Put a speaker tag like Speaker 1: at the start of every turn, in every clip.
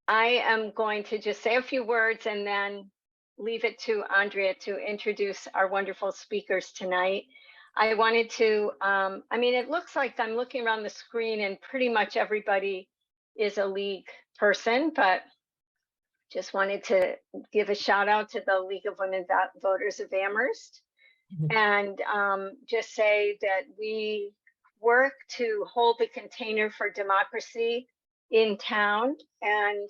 Speaker 1: I am going to just say a few words and then leave it to Andrea to introduce our wonderful speakers tonight. I wanted to, I mean, it looks like I'm looking around the screen and pretty much everybody is a league person, but just wanted to give a shout out to the League of Women Voters of Amherst and just say that we work to hold the container for democracy in town and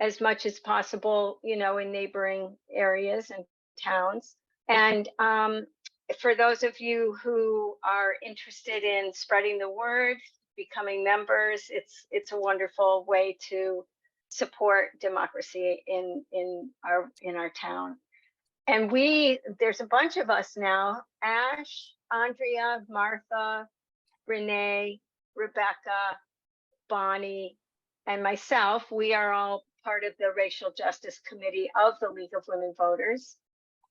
Speaker 1: as much as possible, you know, in neighboring areas and towns. And for those of you who are interested in spreading the word, becoming members, it's a wonderful way to support democracy in our town. And there's a bunch of us now: Ash, Andrea, Martha, Renee, Rebecca, Bonnie, and myself. We are all part of the Racial Justice Committee of the League of Women Voters.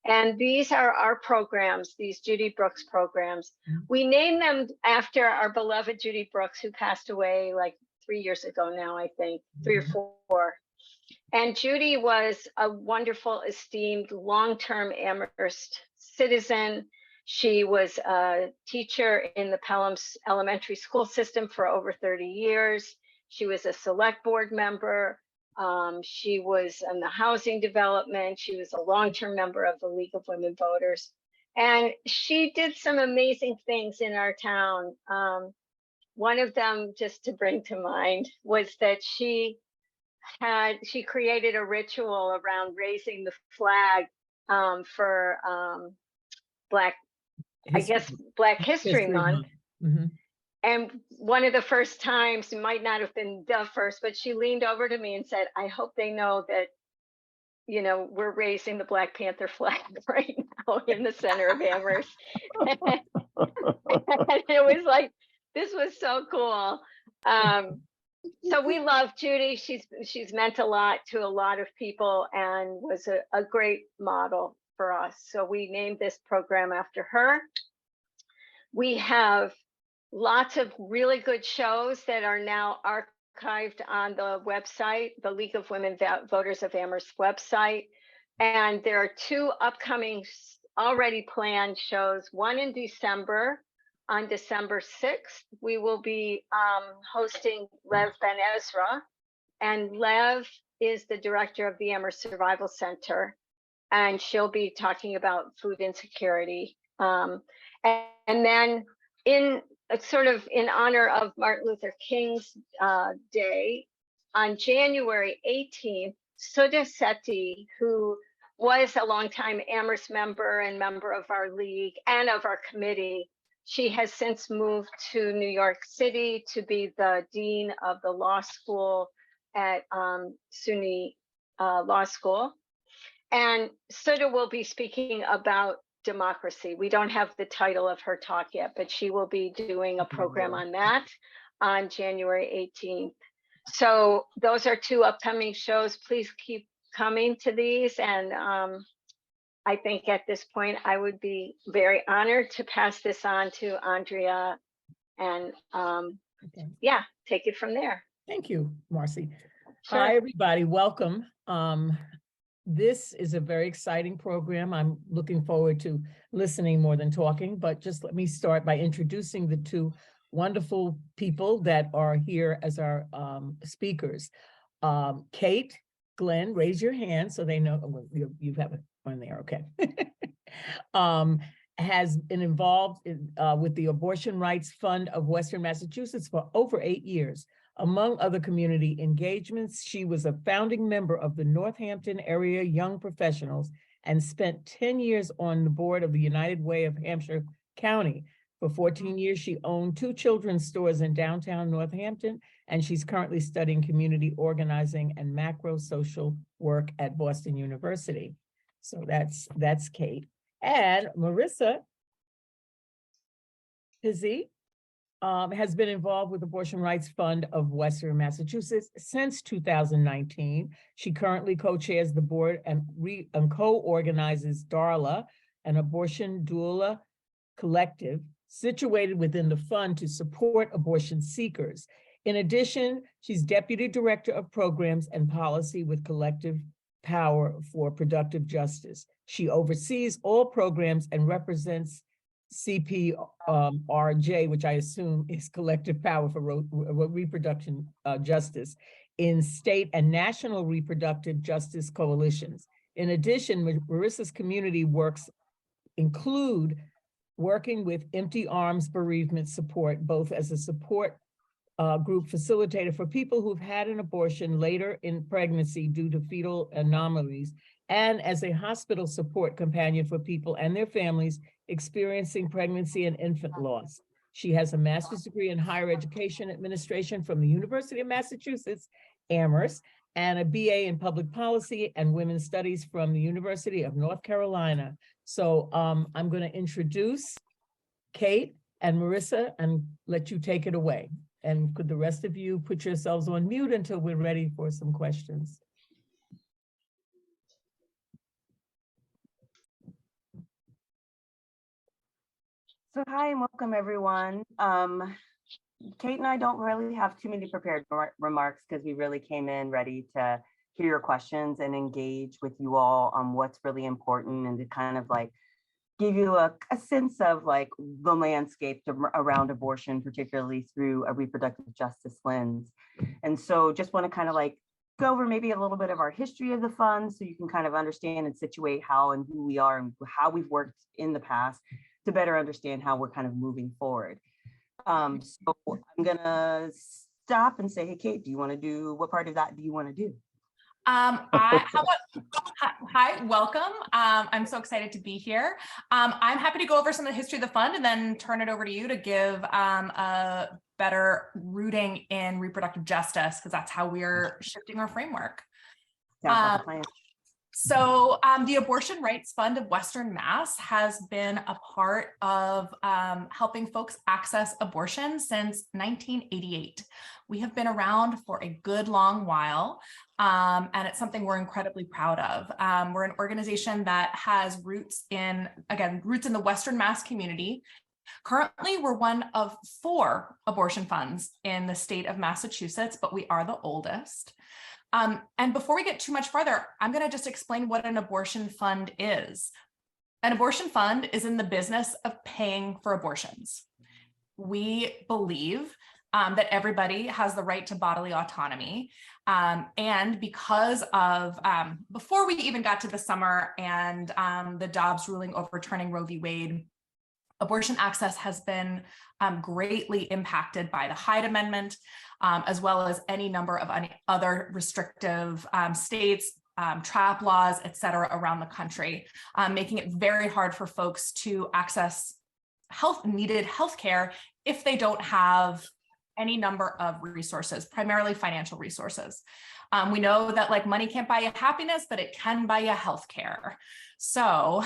Speaker 1: And these are our programs, these Judy Brooks programs. We named them after our beloved Judy Brooks, who passed away like 3 years ago now, I think, 3 or 4. And Judy was a wonderful, esteemed, long-term Amherst citizen. She was a teacher in the Pelham's elementary school system for over 30 years. She was a select board member. She was in the housing development. She was a long-term member of the League of Women Voters. And she did some amazing things in our town. One of them, just to bring to mind, was that she created a ritual around raising the flag for Black History Month. And one of the first times, it might not have been the first, but she leaned over to me and said, I hope they know that, you know, we're raising the Black Panther flag right now in the center of Amherst. And it was like, this was so cool. So we love Judy. She's meant a lot to a lot of people and was a great model for us. So we named this program after her. We have lots of really good shows that are now archived on the website, the League of Women Voters of Amherst website. And there are 2 upcoming already planned shows, one in December. On December 6th, we will be hosting Lev Ben Ezra. And Lev is the director of the Amherst Survival Center. And she'll be talking about food insecurity. And then sort of in honor of Martin Luther King's Day, on January 18th, Sudha Sethi, who was a longtime Amherst member and member of our league and of our committee, she has since moved to New York City to be the dean of the law school at SUNY Law School. And Sudha will be speaking about democracy. We don't have the title of her talk yet, but she will be doing a program on that on January 18th. So those are 2 upcoming shows. Please keep coming to these. And I think at this point, I would be very honored to pass this on to Andrea and yeah, take it from there.
Speaker 2: Thank you, Marcy.
Speaker 1: Sure.
Speaker 2: Hi, everybody. Welcome. This is a very exciting program. I'm looking forward to listening more than talking, but just let me start by introducing the 2 wonderful people that are here as our speakers. Kate, Glynn, raise your hand so they know you have one there, okay. Has been involved with the Abortion Rights Fund of Western Massachusetts for over 8 years. Among other community engagements, she was a founding member of the Northampton Area Young Professionals and spent 10 years on the board of the United Way of Hampshire County. For 14 years, she owned 2 children's stores in downtown Northampton, and she's currently studying community organizing and macro social work at Boston University. So that's Kate. And Marisa Pizii has been involved with Abortion Rights Fund of Western Massachusetts since 2019. She currently co-chairs the board and co-organizes DARLA, an abortion doula collective situated within the fund to support abortion seekers. In addition, she's Deputy Director of Programs and Policy with Collective Power for Reproductive Justice. She oversees all programs and represents CPRJ, which I assume is Collective Power for Reproduction Justice, in state and national reproductive justice coalitions. In addition, Marisa's community works include working with Empty Arms Bereavement Support, both as a support group facilitator for people who've had an abortion later in pregnancy due to fetal anomalies, and as a hospital support companion for people and their families experiencing pregnancy and infant loss. She has a master's degree in higher education administration from the University of Massachusetts, Amherst, and a BA in public policy and women's studies from the University of North Carolina. So I'm going to introduce Kate and Marisa and let you take it away. And could the rest of you put yourselves on mute until we're ready for some questions?
Speaker 3: So hi and welcome everyone. Kate and I don't really have too many prepared remarks because we really came in ready to hear your questions and engage with you all on what's really important and to kind of like give you a sense of like the landscape around abortion, particularly through a reproductive justice lens. And so just want to kind of like go over maybe a little bit of our history of the fund so you can kind of understand and situate how and who we are and how we've worked in the past to better understand how we're kind of moving forward. So I'm gonna stop and say, hey, Kate, do you want to do, what part of that do you want to do?
Speaker 4: Hi, welcome. I'm so excited to be here. I'm happy to go over some of the history of the fund and then turn it over to you to give a better rooting in reproductive justice, because that's how we're shifting our framework.
Speaker 3: Sounds like a plan.
Speaker 4: So the Abortion Rights Fund of Western Mass has been a part of helping folks access abortion since 1988. We have been around for a good long while, and it's something we're incredibly proud of. We're an organization that has roots in the Western Mass community. Currently, we're one of 4 abortion funds in the state of Massachusetts, but we are the oldest. And before we get too much farther, I'm going to just explain what an abortion fund is. An abortion fund is in the business of paying for abortions. We believe that everybody has the right to bodily autonomy. And because of, before we even got to the summer and the Dobbs ruling overturning Roe v. Wade, abortion access has been greatly impacted by the Hyde Amendment, as well as any number of other restrictive states, trap laws, et cetera, around the country, making it very hard for folks to access needed healthcare if they don't have any number of resources, primarily financial resources. We know that like money can't buy you happiness, but it can buy you healthcare. So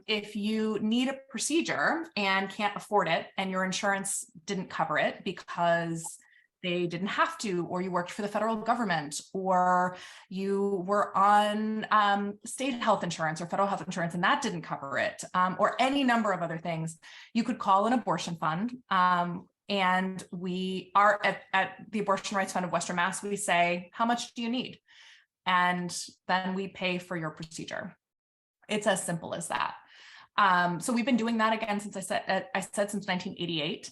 Speaker 4: if you need a procedure and can't afford it and your insurance didn't cover it because they didn't have to, or you worked for the federal government, or you were on state health insurance or federal health insurance and that didn't cover it, or any number of other things, you could call an abortion fund. And we are at the Abortion Rights Fund of Western Mass, we say, how much do you need? And then we pay for your procedure. It's as simple as that. So we've been doing that again since I said since 1988.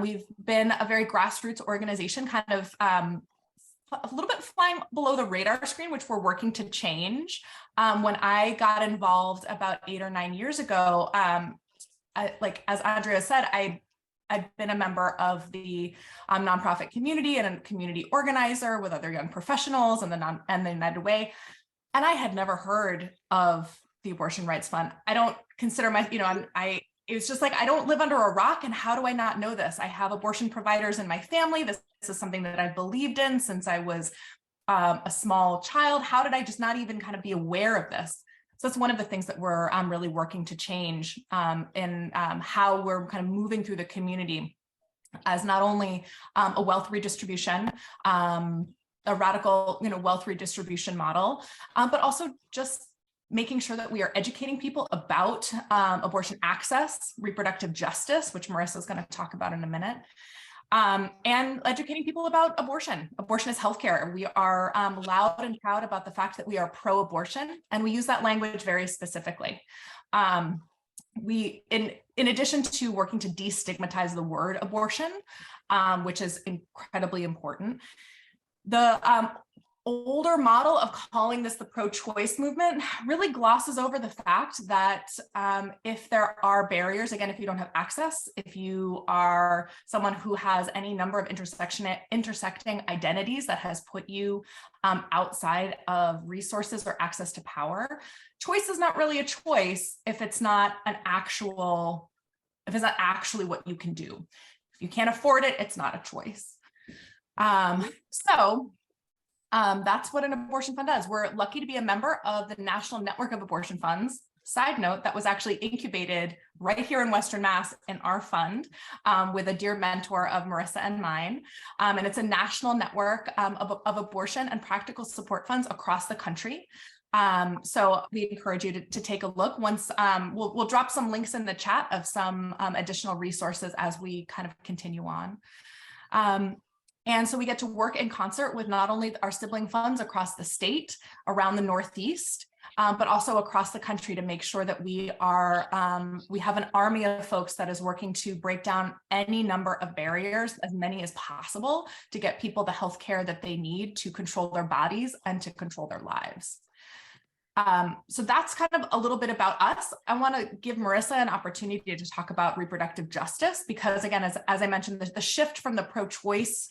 Speaker 4: We've been a very grassroots organization, kind of a little bit flying below the radar screen, which we're working to change. When I got involved about 8 or 9 years ago, as Andrea said, I'd been a member of the nonprofit community and a community organizer with other young professionals and the United Way. And I had never heard of the Abortion Rights Fund. I don't consider it was just like, I don't live under a rock, and how do I not know this? I have abortion providers in my family. This is something that I've believed in since I was a small child. How did I just not even kind of be aware of this? So that's one of the things that we're really working to change in how we're kind of moving through the community as not only a wealth redistribution, a radical wealth redistribution model, but also just making sure that we are educating people about abortion access, reproductive justice, which Marisa is going to talk about in a minute, and educating people about abortion. Abortion is healthcare. We are loud and proud about the fact that we are pro-abortion, and we use that language very specifically. We, in addition to working to destigmatize the word abortion, which is incredibly important, the older model of calling this the pro-choice movement really glosses over the fact that if there are barriers, again, if you don't have access, if you are someone who has any number of intersecting identities that has put you outside of resources or access to power, choice is not really a choice if it's not actually what you can do. If you can't afford it, it's not a choice. That's what an abortion fund does. We're lucky to be a member of the National Network of Abortion Funds. Side note, that was actually incubated right here in Western Mass in our fund with a dear mentor of Marisa and mine. And it's a national network of abortion and practical support funds across the country. So we encourage you to take a look. Once we'll drop some links in the chat of some additional resources as we kind of continue on. And so we get to work in concert with not only our sibling funds across the state, around the Northeast, but also across the country to make sure that we have an army of folks that is working to break down any number of barriers, as many as possible, to get people the health care that they need to control their bodies and to control their lives. So that's kind of a little bit about us. I want to give Marisa an opportunity to talk about reproductive justice, because again, as I mentioned, the shift from the pro-choice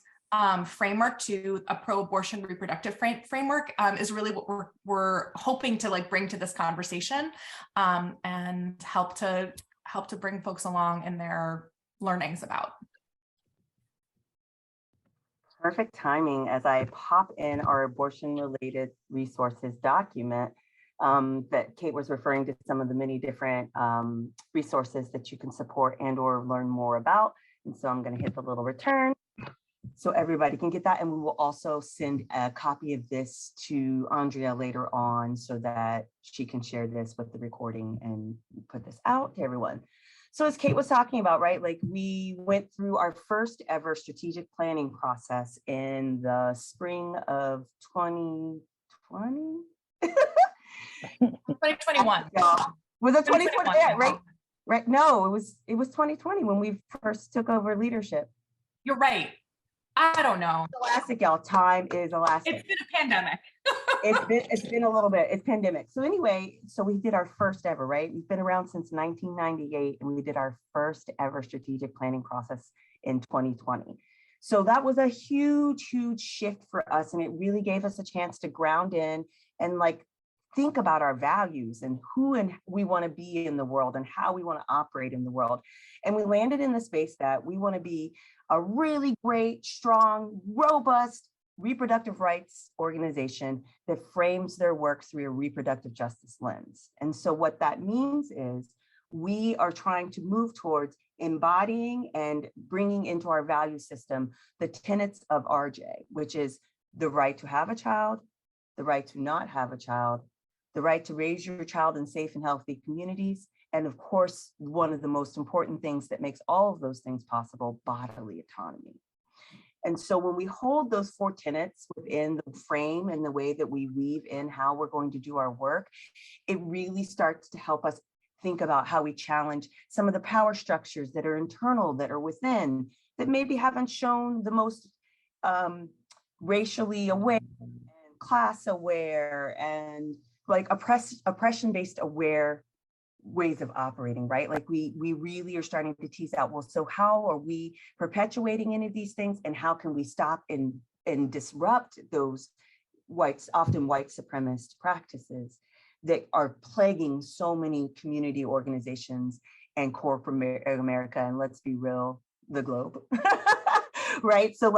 Speaker 4: framework to a pro-abortion reproductive framework is really what we're hoping to bring to this conversation and help to bring folks along in their learnings about.
Speaker 3: Perfect timing as I pop in our abortion-related resources document that Kate was referring to, some of the many different resources that you can support and or learn more about. And so I'm going to hit the little return so everybody can get that. And we will also send a copy of this to Andrea later on so that she can share this with the recording and put this out to everyone. So as Kate was talking about, right, we went through our first ever strategic planning process in the spring of 2020.
Speaker 4: 2021.
Speaker 3: Was it 2020? Yeah, right. No, it was 2020 when we first took over leadership.
Speaker 4: You're right. I don't know.
Speaker 3: It's elastic, y'all. Time is elastic.
Speaker 4: It's been a pandemic.
Speaker 3: it's been a little bit. It's pandemic. So anyway, so we did our first ever, right? We've been around since 1998, and we did our first ever strategic planning process in 2020. So that was a huge, huge shift for us, and it really gave us a chance to ground in and think about our values and who and we want to be in the world and how we want to operate in the world. And we landed in the space that we want to be a really great, strong, robust reproductive rights organization that frames their work through a reproductive justice lens. And so what that means is we are trying to move towards embodying and bringing into our value system the tenets of RJ, which is the right to have a child, the right to not have a child, the right to raise your child in safe and healthy communities, and of course, one of the most important things that makes all of those things possible, bodily autonomy. And so when we hold those four tenets within the frame and the way that we weave in how we're going to do our work, it really starts to help us think about how we challenge some of the power structures that are internal, that are within, that maybe haven't shown the most racially aware and class aware and oppression-based aware ways of operating, right? We really are starting to tease out, well, so how are we perpetuating any of these things, and how can we stop and disrupt those often white supremacist practices that are plaguing so many community organizations and corporate America, and let's be real, the globe. Right? So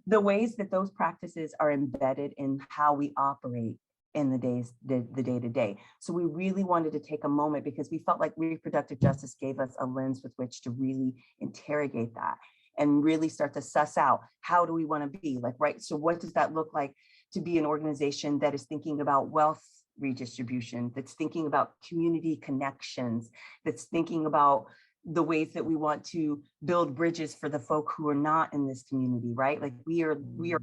Speaker 3: the ways that those practices are embedded in how we operate in the day-to-day. So we really wanted to take a moment because we felt like reproductive justice gave us a lens with which to really interrogate that and really start to suss out, how do we want to be right? So what does that look like to be an organization that is thinking about wealth redistribution, that's thinking about community connections, that's thinking about the ways that we want to build bridges for the folk who are not in this community, right? Like we are the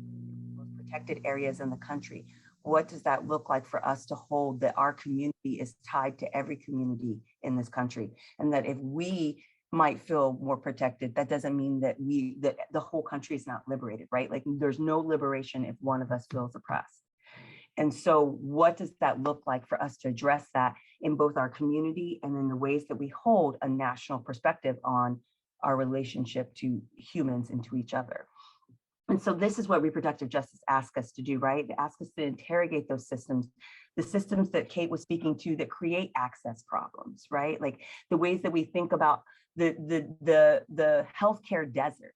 Speaker 3: most protected areas in the country. What does that look like for us to hold that our community is tied to every community in this country? And that if we might feel more protected, that doesn't mean that the whole country is not liberated, right? Like there's no liberation if one of us feels oppressed. And so what does that look like for us to address that in both our community and in the ways that we hold a national perspective on our relationship to humans and to each other? And so this is what reproductive justice asks us to do, right? It asks us to interrogate those systems, the systems that Kate was speaking to that create access problems, right? Like the ways that we think about the healthcare deserts.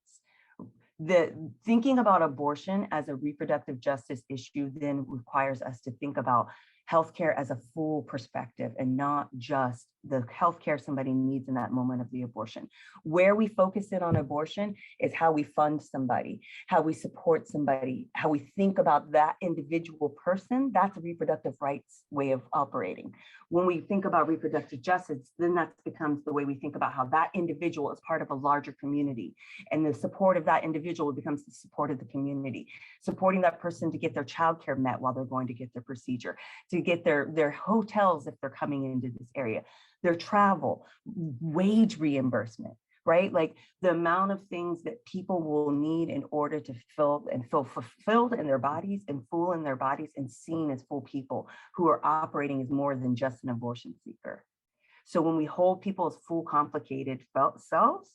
Speaker 3: Thinking about abortion as a reproductive justice issue then requires us to think about healthcare as a full perspective and not just the healthcare somebody needs in that moment of the abortion. Where we focus in on abortion is how we fund somebody, how we support somebody, how we think about that individual person. That's a reproductive rights way of operating. When we think about reproductive justice, then that becomes the way we think about how that individual is part of a larger community, and the support of that individual becomes the support of the community, supporting that person to get their childcare met while they're going to get their procedure, to get their hotels if they're coming into this area, their travel, wage reimbursement, right? Like the amount of things that people will need in order to feel fulfilled in their bodies and full in their bodies and seen as full people who are operating as more than just an abortion seeker. So when we hold people as full, complicated selves,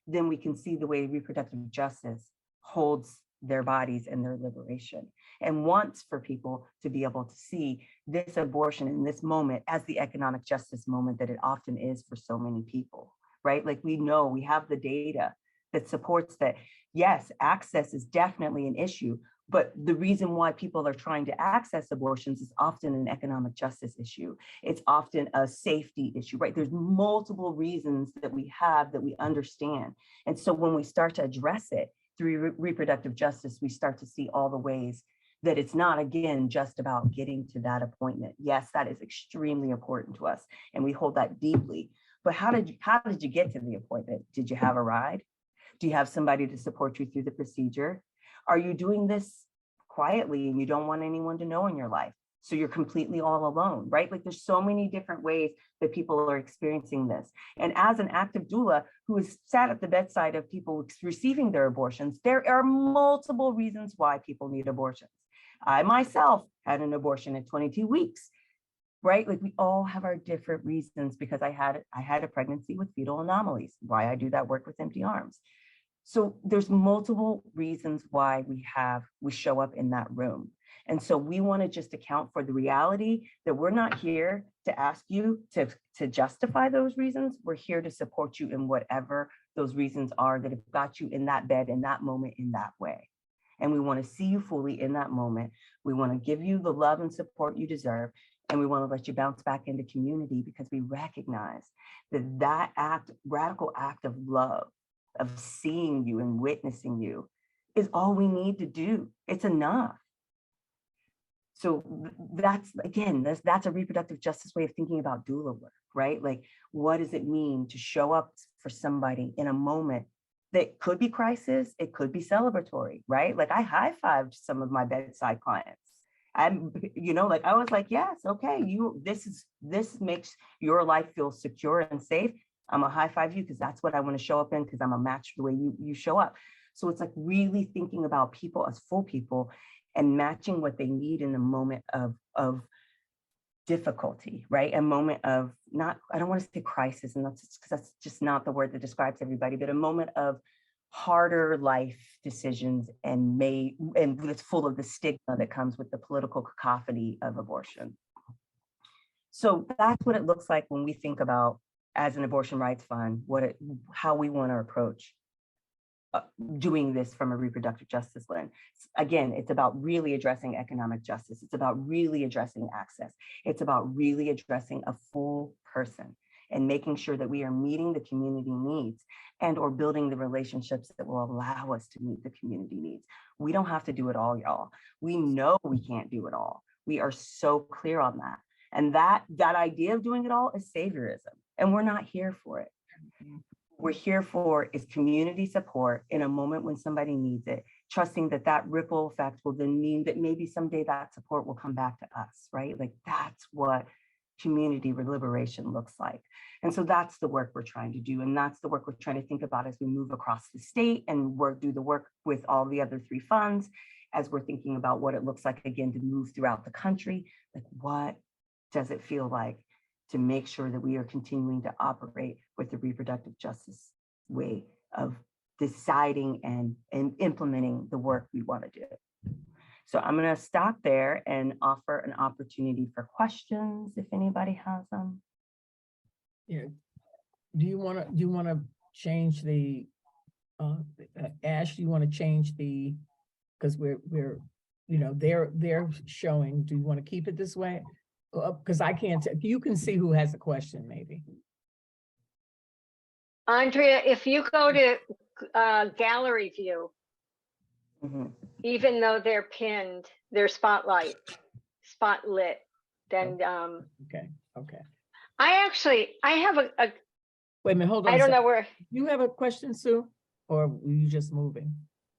Speaker 3: then we can see the way reproductive justice holds their bodies and their liberation, and wants for people to be able to see this abortion in this moment as the economic justice moment that it often is for so many people, right? Like we know, we have the data that supports that, yes, access is definitely an issue, but the reason why people are trying to access abortions is often an economic justice issue. It's often a safety issue, right? There's multiple reasons that we have that we understand. And so when we start to address it through reproductive justice, we start to see all the ways that it's not, again, just about getting to that appointment. Yes, that is extremely important to us, and we hold that deeply. But how did you get to the appointment? Did you have a ride? Do you have somebody to support you through the procedure? Are you doing this quietly and you don't want anyone to know in your life? So you're completely all alone, right? Like there's so many different ways that people are experiencing this. And as an active doula who has sat at the bedside of people receiving their abortions, there are multiple reasons why people need abortions. I myself had an abortion at 22 weeks, right? Like we all have our different reasons, because I had a pregnancy with fetal anomalies, why I do that work with empty arms. So there's multiple reasons why we show up in that room. And so we want to just account for the reality that we're not here to ask you to justify those reasons. We're here to support you in whatever those reasons are that have got you in that bed, in that moment, in that way. And we want to see you fully in that moment. We want to give you the love and support you deserve. And we want to let you bounce back into community, because we recognize that radical act of love, of seeing you and witnessing you, is all we need to do. It's enough. So that's a reproductive justice way of thinking about doula work, right? Like, what does it mean to show up for somebody in a moment that could be crisis, it could be celebratory, right? Like I high-fived some of my bedside clients. I was like, yes, okay, this makes your life feel secure and safe. I'm a high five you because that's what I want to show up in, because I'm a match the way you show up. So it's like really thinking about people as full people and matching what they need in a moment of difficulty, right? A moment of I don't want to say crisis, and that's just not the word that describes everybody, but a moment of harder life decisions and it's full of the stigma that comes with the political cacophony of abortion. So that's what it looks like when we think about, as an abortion rights fund, how we want to approach doing this from a reproductive justice lens. Again, it's about really addressing economic justice. It's about really addressing access. It's about really addressing a full person and making sure that we are meeting the community needs and or building the relationships that will allow us to meet the community needs. We don't have to do it all, y'all. We know we can't do it all. We are so clear on that. And that idea of doing it all is saviorism, and we're not here for it. we're here for is community support in a moment when somebody needs it, trusting that that ripple effect will then mean that maybe someday that support will come back to us, right? Like that's what community liberation looks like. And so that's the work we're trying to do. And that's the work we're trying to think about as we move across the state and do the work with all the other 3 funds, as we're thinking about what it looks like again to move throughout the country. Like what does it feel like to make sure that we are continuing to operate with the reproductive justice way of deciding and implementing the work we want to do. So I'm going to stop there and offer an opportunity for questions if anybody has them.
Speaker 2: Yeah. Do you want to change the Ash? Do you want to change the, because we're they're showing. Do you want to keep it this way? Because I can't. You can see who has a question, maybe.
Speaker 1: Andrea, if you go to gallery view, even though they're pinned, they're spotlit, then
Speaker 2: Okay.
Speaker 1: I have a
Speaker 2: Wait a minute, hold on.
Speaker 1: I don't know where.
Speaker 2: You have a question, Sue, or were you just moving?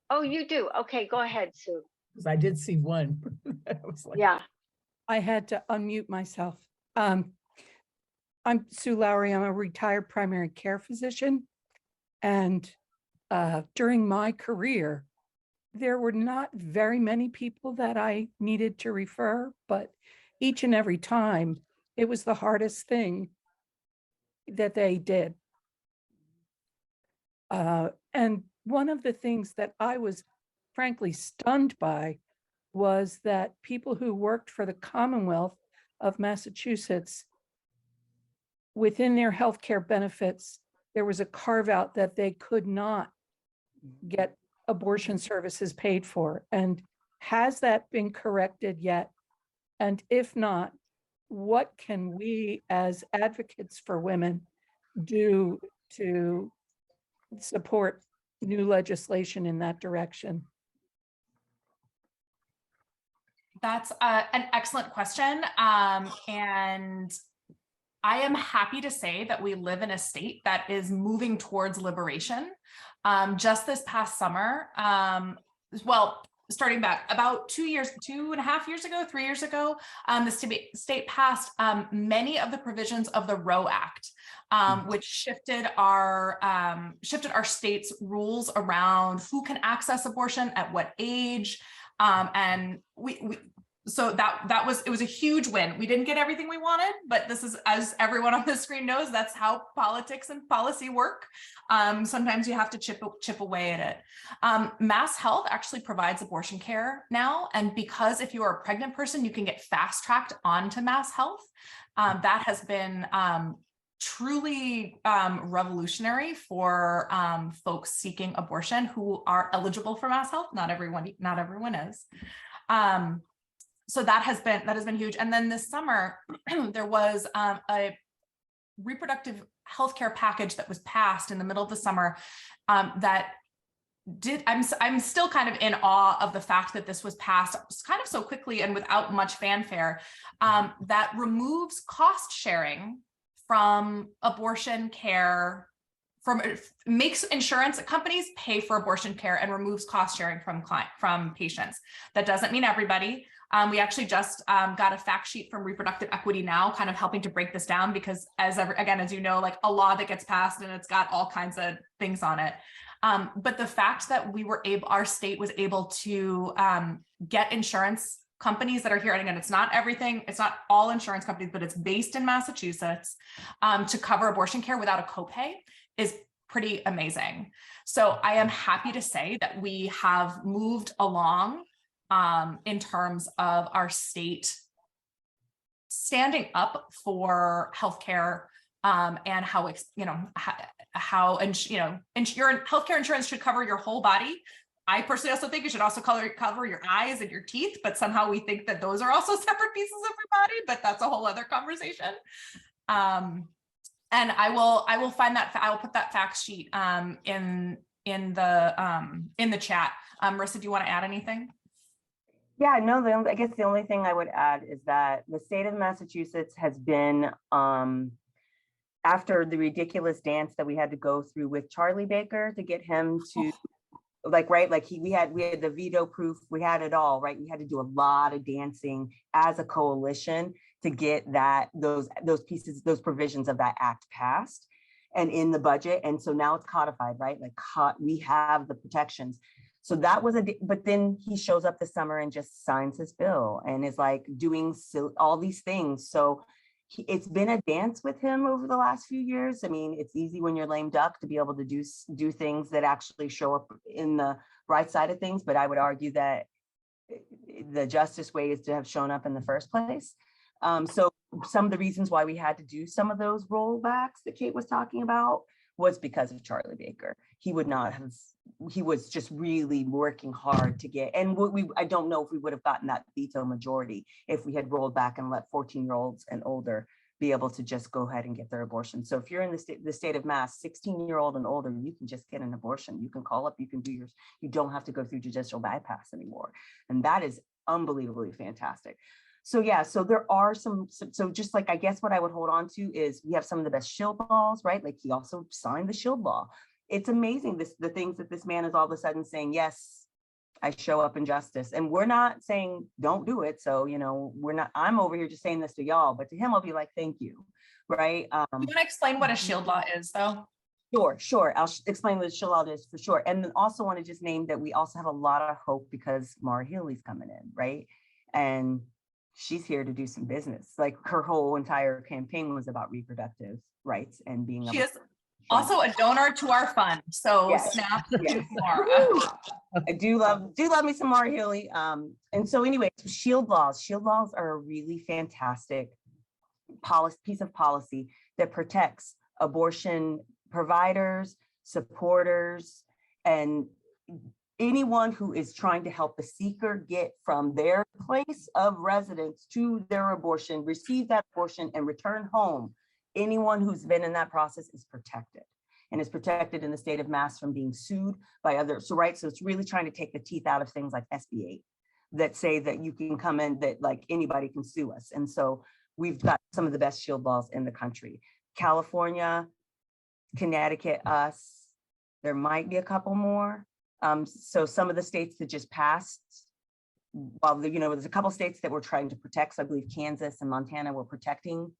Speaker 1: Oh, you do. Okay, go ahead, Sue.
Speaker 2: Because I did see one. I was like,
Speaker 1: Yeah.
Speaker 5: I had to unmute myself. I'm Sue Lowry. I'm a retired primary care physician. And during my career, there were not very many people that I needed to refer, but each and every time it was the hardest thing that they did. And one of the things that I was frankly stunned by was that people who worked for the Commonwealth of Massachusetts, within their healthcare benefits, there was a carve out that they could not get abortion services paid for. And has that been corrected yet? And if not, what can we as advocates for women do to support new legislation in that direction?
Speaker 4: That's an excellent question. And I am happy to say that we live in a state that is moving towards liberation. Just this past summer, well, starting back about 2.5 years ago, 3 years ago, the state passed many of the provisions of the Roe Act, which shifted our state's rules around who can access abortion at what age. And so it was a huge win. We didn't get everything we wanted, but this is, as everyone on the screen knows, that's how politics and policy work. Sometimes you have to chip away at it. Mass Health actually provides abortion care now. And because if you are a pregnant person, you can get fast tracked onto Mass Health. That has been truly revolutionary for folks seeking abortion who are eligible for Mass Health. Not everyone is. So that has been huge. And then this summer, there was a reproductive healthcare package that was passed in the middle of the summer that did. I'm still kind of in awe of the fact that this was passed kind of so quickly and without much fanfare. That removes cost sharing from abortion care. Makes insurance companies pay for abortion care and removes cost sharing from patients. That doesn't mean everybody. We actually just got a fact sheet from Reproductive Equity Now, kind of helping to break this down, because as you know, like a law that gets passed and it's got all kinds of things on it. But the fact that our state was able to get insurance companies that are here, and again, it's not everything, it's not all insurance companies, but it's based in Massachusetts, to cover abortion care without a copay is pretty amazing. So I am happy to say that we have moved along in terms of our state standing up for healthcare and how healthcare insurance should cover your whole body. I personally also think it should also cover your eyes and your teeth, but somehow we think that those are also separate pieces of your body, but that's a whole other conversation. And I will find that, I will put that fact sheet in the chat. Marisa, do you want to add anything?
Speaker 3: Yeah, no, I guess the only thing I would add is that the state of Massachusetts has been after the ridiculous dance that we had to go through with Charlie Baker to get him to like, right, like we had the veto proof, we had it all, right? We had to do a lot of dancing as a coalition to get those pieces, those provisions of that act passed and in the budget. And so now it's codified, right? Like we have the protections. So that was but then he shows up this summer and just signs his bill and is like doing all these things. So it's been a dance with him over the last few years. I mean, it's easy when you're lame duck to be able to do things that actually show up in the right side of things. But I would argue that the justice way is to have shown up in the first place. So some of the reasons why we had to do some of those rollbacks that Kate was talking about was because of Charlie Baker. He would not have, he was just really working hard to get, and I don't know if we would have gotten that veto majority if we had rolled back and let 14-year-olds and older be able to just go ahead and get their abortion. So if you're in the state of Mass, 16-year-old and older, you can just get an abortion. You can call up, you can do yours. You don't have to go through judicial bypass anymore. And that is unbelievably fantastic. So yeah, so there are so just like, I guess what I would hold on to is we have some of the best shield laws, right? Like he also signed the shield law. It's amazing the things that this man is all of a sudden saying, yes, I show up in justice. And we're not saying don't do it. So, you know, I'm over here just saying this to y'all, but to him, I'll be like, thank you, right?
Speaker 4: You want to explain what a shield law is though?
Speaker 3: Sure. I'll explain what a shield law is for sure. And then also want to just name that we also have a lot of hope because Maura Healey's coming in, right? And she's here to do some business. Like her whole entire campaign was about reproductive rights and being
Speaker 4: She is also a donor to our fund. So
Speaker 3: yes.
Speaker 4: Snap
Speaker 3: Yes.
Speaker 4: Maura.
Speaker 3: I do love me some Maura Healey. And so anyway, shield laws are a really fantastic piece of policy that protects abortion providers, supporters, and anyone who is trying to help the seeker get from their place of residence to their abortion, receive that abortion and return home. Anyone who's been in that process is protected and is protected in the state of Mass from being sued by others. So, right, so it's really trying to take the teeth out of things like SB 8 that say that you can come in, that like anybody can sue us. And so we've got some of the best shield laws in the country. California, Connecticut, us, there might be a couple more. So some of the states that just passed, while there's a couple states that we're trying to protect. So I believe Kansas and Montana were protecting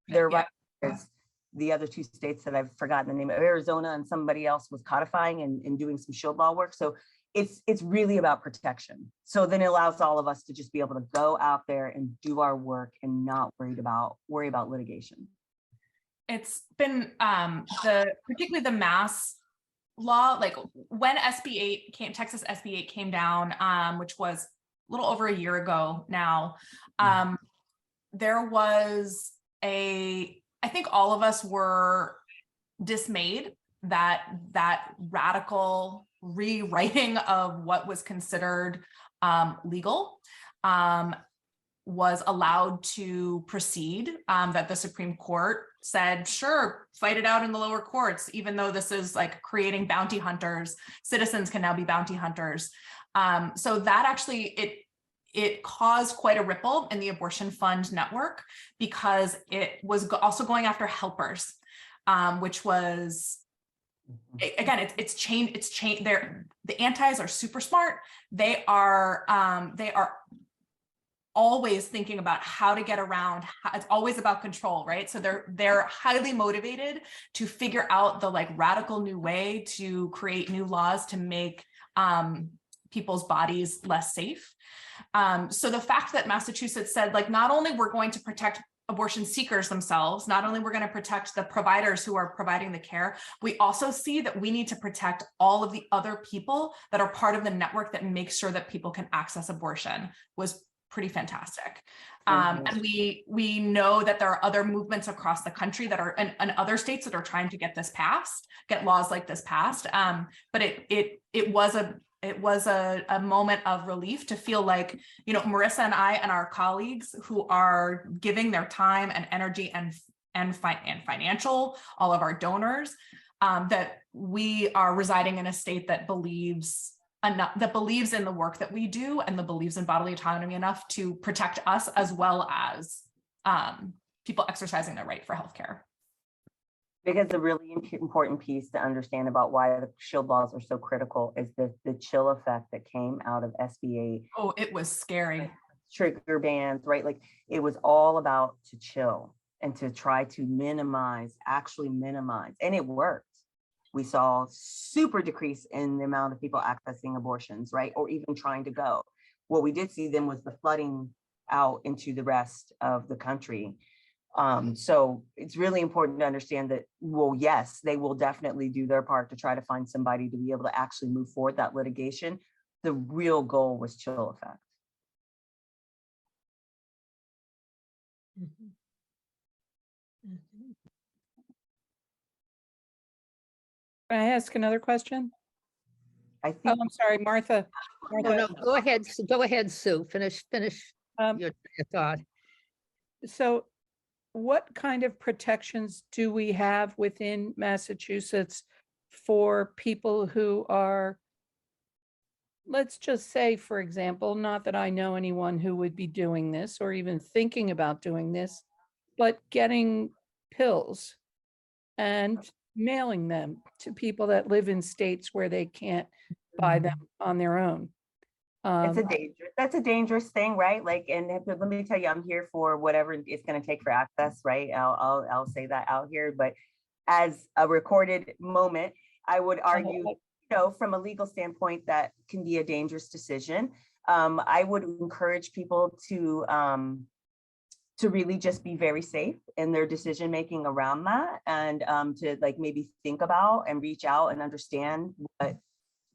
Speaker 3: their rights. There's the other two states that I've forgotten the name of, Arizona, and somebody else was codifying and doing some shield law work. So it's really about protection. So then it allows all of us to just be able to go out there and do our work and not worry about litigation.
Speaker 4: It's been particularly the Mass law, like when SB 8 came, Texas SB 8 came down, which was a little over a year ago now, there was I think all of us were dismayed that radical rewriting of what was considered legal was allowed to proceed, that the Supreme Court said, sure, fight it out in the lower courts, even though this is like creating bounty hunters. Citizens can now be bounty hunters. So that actually, it caused quite a ripple in the abortion fund network because it was also going after helpers, which was, again, it's changed. The antis are super smart. They are always thinking about how to get around. It's always about control, right? So they're highly motivated to figure out the like radical new way to create new laws to make people's bodies less safe. So the fact that Massachusetts said, like, not only we're going to protect abortion seekers themselves, not only we're going to protect the providers who are providing the care, we also see that we need to protect all of the other people that are part of the network that makes sure that people can access abortion, was pretty fantastic. And we know that there are other movements across the country that are, and other states that are trying to get laws like this passed. But it was a moment of relief to feel like, Marisa and I and our colleagues who are giving their time and energy and financial, all of our donors, that we are residing in a state that believes in the work that we do and that believes in bodily autonomy enough to protect us as well as people exercising their right for healthcare.
Speaker 3: Because the really important piece to understand about why the shield laws are so critical is the chill effect that came out of SB8.
Speaker 4: Oh, it was scary.
Speaker 3: Trigger bans, right? Like it was all about to chill and to try to minimize, actually minimize, and it worked. We saw super decrease in the amount of people accessing abortions, right? Or even trying to go. What we did see then was the flooding out into the rest of the country. So it's really important to understand that, well, yes, they will definitely do their part to try to find somebody to be able to actually move forward that litigation. The real goal was chill effect.
Speaker 5: Can I ask another question?
Speaker 3: I
Speaker 5: Oh,
Speaker 3: think
Speaker 5: I'm sorry, Martha.
Speaker 6: No, no, go ahead, Sue, finish
Speaker 5: Um,
Speaker 6: your thought.
Speaker 5: So what kind of protections do we have within Massachusetts for people who are, let's just say, for example, not that I know anyone who would be doing this or even thinking about doing this, but getting pills and mailing them to people that live in states where they can't buy them on their own?
Speaker 3: that's a dangerous thing, right? Like, and let me tell you, I'm here for whatever it's going to take for access, right? I'll say that out here, but as a recorded moment, I would argue, you know, from a legal standpoint, that can be a dangerous decision. I would encourage people to really just be very safe in their decision making around that, and to like maybe think about and reach out and understand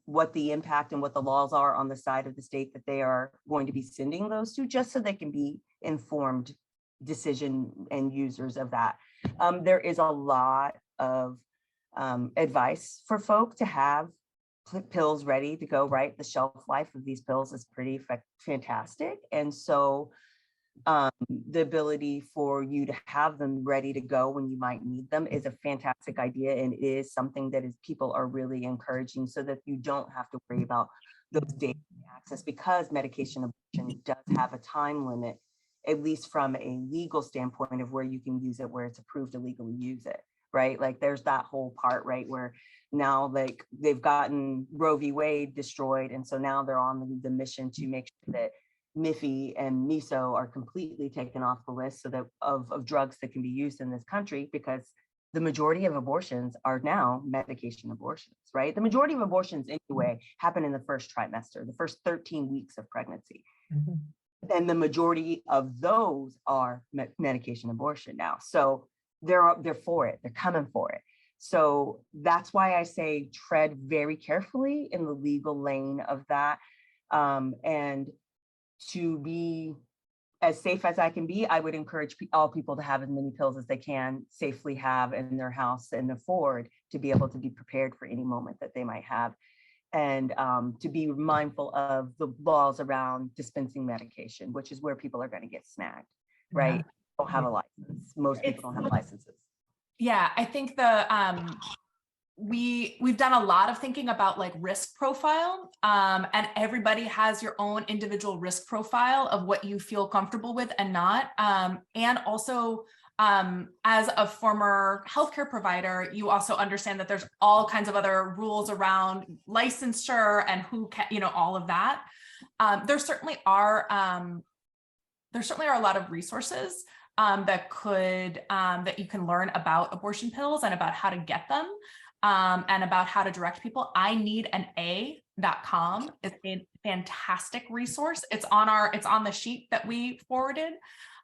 Speaker 3: what the impact and what the laws are on the side of the state that they are going to be sending those to, just so they can be informed decision and users of that. There is a lot of advice for folk to have pills ready to go, right? The shelf life of these pills is pretty fantastic. And so the ability for you to have them ready to go when you might need them is a fantastic idea, and it is something that people are really encouraging, so that you don't have to worry about those daily access, because medication abortion does have a time limit, at least from a legal standpoint of where you can use it, where it's approved to legally use it, right? Like there's that whole part, right, where now like they've gotten Roe v. Wade destroyed, and so now they're on the mission to make sure that MIFI and MISO are completely taken off the list, so that of drugs that can be used in this country, because the majority of abortions are now medication abortions, right? The majority of abortions anyway happen in the first trimester, the first 13 weeks of pregnancy. And the majority of those are medication abortion now. So they're for it, they're coming for it. So that's why I say tread very carefully in the legal lane of that. And to be as safe as I can be, I would encourage all people to have as many pills as they can safely have in their house and afford, to be able to be prepared for any moment that they might have. And to be mindful of the laws around dispensing medication, which is where people are going to get snagged, right? Don't have a license. Most people don't have licenses.
Speaker 4: Yeah, I think we've done a lot of thinking about like risk profile, and everybody has your own individual risk profile of what you feel comfortable with and not. And also, as a former healthcare provider, you also understand that there's all kinds of other rules around licensure and who can, you know, all of that. There certainly are a lot of resources that you can learn about abortion pills and about how to get them. And about how to direct people. IneedAnA.com is a fantastic resource. It's on the sheet that we forwarded.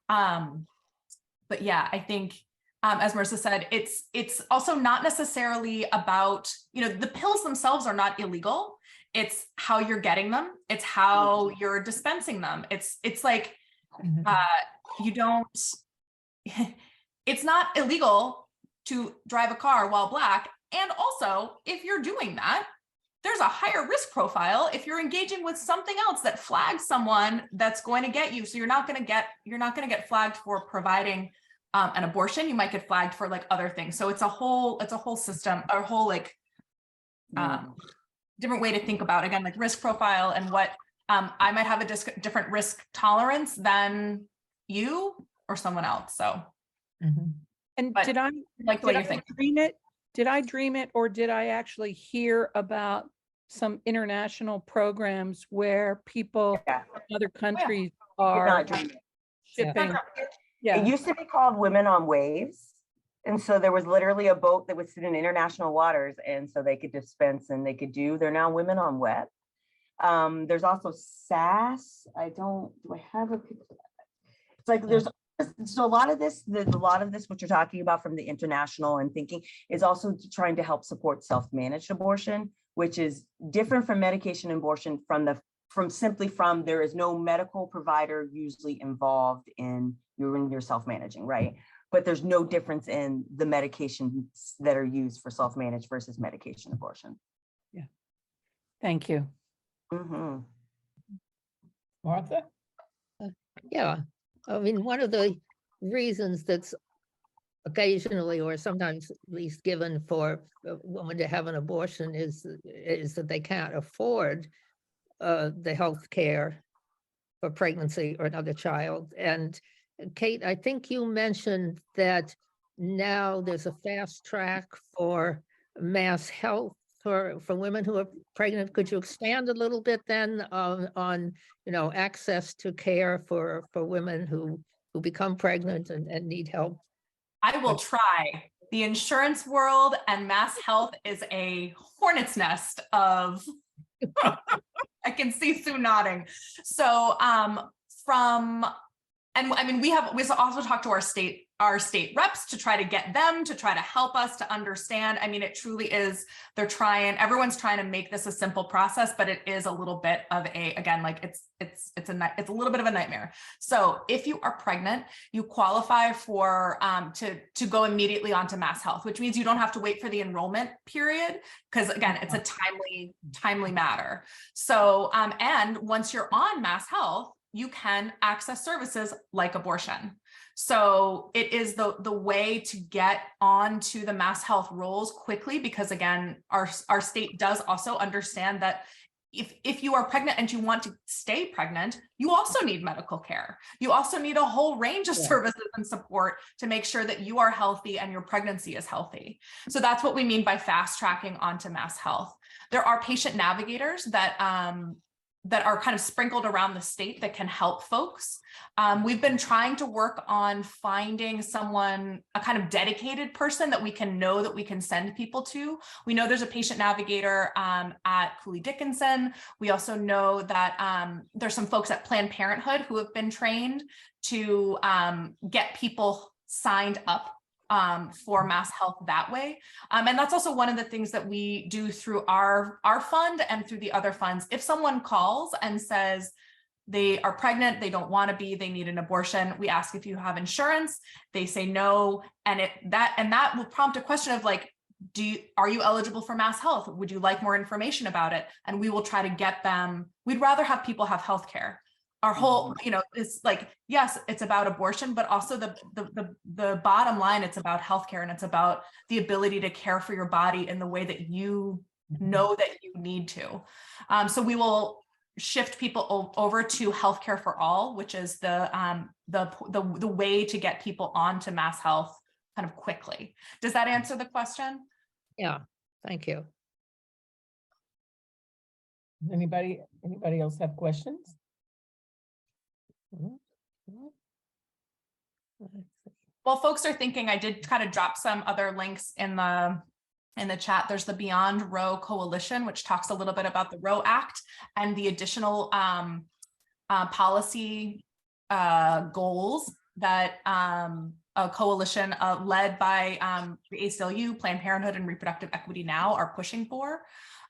Speaker 4: But yeah, I think, as Marisa said, it's also not necessarily about, you know, the pills themselves are not illegal. It's how you're getting them. It's how you're dispensing them. It's like, you don't, it's not illegal to drive a car while Black. And also, if you're doing that, there's a higher risk profile if you're engaging with something else that flags someone that's going to get you. So you're not going to get flagged for providing an abortion. You might get flagged for like other things. So it's a whole system, a whole like different way to think about, again, like risk profile, and what I might have a different risk tolerance than you or someone else. So.
Speaker 5: And
Speaker 4: But
Speaker 5: did I,
Speaker 4: like the way
Speaker 5: did
Speaker 4: you're
Speaker 5: I
Speaker 4: thinking.
Speaker 5: dream it? Did I dream it, or did I actually hear about some international programs where people
Speaker 3: Yeah,
Speaker 5: in other countries
Speaker 3: did
Speaker 5: are
Speaker 3: not dream it.
Speaker 5: shipping?
Speaker 3: It
Speaker 5: Yeah,
Speaker 3: used to be called Women on Waves. And so there was literally a boat that would sit in international waters. And so they could dispense and they could do, they're now Women on Web. There's also SAS. Do I have a picture? It's like there's so a lot of this, what you're talking about from the international and thinking is also trying to help support self-managed abortion, which is different from medication abortion from there is no medical provider usually involved in your self-managing, right? But there's no difference in the medications that are used for self-managed versus medication abortion.
Speaker 5: thank you.
Speaker 3: Mm-hmm.
Speaker 2: Martha?
Speaker 6: Yeah, I mean, one of the reasons that's occasionally or sometimes at least given for a woman to have an abortion is that they can't afford the health care for pregnancy or another child. And Kate, I think you mentioned that now there's a fast track for mass health for women who are pregnant. Could you expand a little bit then on access to care for women who become pregnant and need help?
Speaker 4: I will try. The insurance world and mass health is a hornet's nest of, I can see Sue nodding. So and I mean, we also talked to our state reps to try to get them to try to help us to understand. I mean, it truly is, everyone's trying to make this a simple process, but it is a little bit of it's a little bit of a nightmare. So if you are pregnant, you qualify for to go immediately onto mass health, which means you don't have to wait for the enrollment period, because again, it's a timely matter. So and once you're on mass health, you can access services like abortion. So it is the way to get onto the mass health rolls quickly, because again, our state does also understand that if you are pregnant and you want to stay pregnant, you also need medical care. You also need a whole range of services and support to make sure that you are healthy and your pregnancy is healthy. So that's what we mean by fast tracking onto mass health. There are patient navigators that are kind of sprinkled around the state that can help folks. We've been trying to work on finding a kind of dedicated person that we can send people to. We know there's a patient navigator at Cooley Dickinson. We also know that there's some folks at Planned Parenthood who have been trained to get people signed up for mass health that way. And that's also one of the things that we do through our fund and through the other funds. If someone calls and says they are pregnant, they don't want to be, they need an abortion, we ask if you have insurance, they say no. And that will prompt a question of like, are you eligible for mass health? Would you like more information about it? And we will try to get them. We'd rather have people have health care. Our whole, it's like, yes, it's about abortion, but also the bottom line, it's about healthcare, and it's about the ability to care for your body in the way that you know that you need to. So we will shift people over to healthcare for all, which is the way to get people onto mass health kind of quickly. Does that answer the question?
Speaker 6: Yeah, thank you.
Speaker 2: Anybody else have questions?
Speaker 4: Well, folks are thinking, I did kind of drop some other links in the chat. There's the Beyond Roe Coalition, which talks a little bit about the Roe Act and the additional policy goals that a coalition led by the ACLU, Planned Parenthood, and Reproductive Equity Now are pushing for,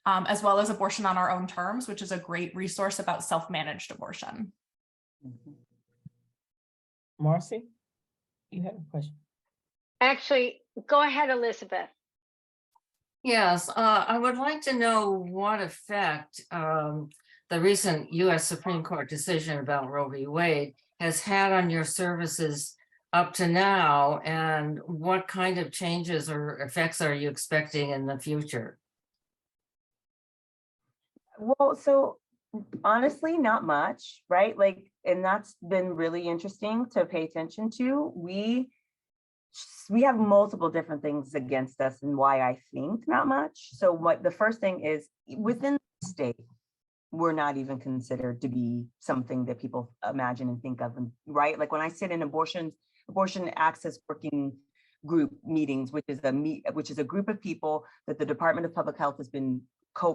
Speaker 4: as well as Abortion on Our Own Terms, which is a great resource about self-managed abortion.
Speaker 2: Marcy, you have a question?
Speaker 1: Actually, go ahead, Elizabeth.
Speaker 7: Yes, I would like to know what effect the recent U.S. Supreme Court decision about Roe v. Wade has had on your services up to now, and what kind of changes or effects are you expecting in the future?
Speaker 3: Well, so honestly, not much, right? Like, and that's been really interesting to pay attention to. We we have multiple different things against us and why I think not much. So what the first thing is, within the state, we're not even considered to be something that people imagine and think of, right? Like when I sit in abortion access working group meetings, which is a group of people that the Department of Public Health has been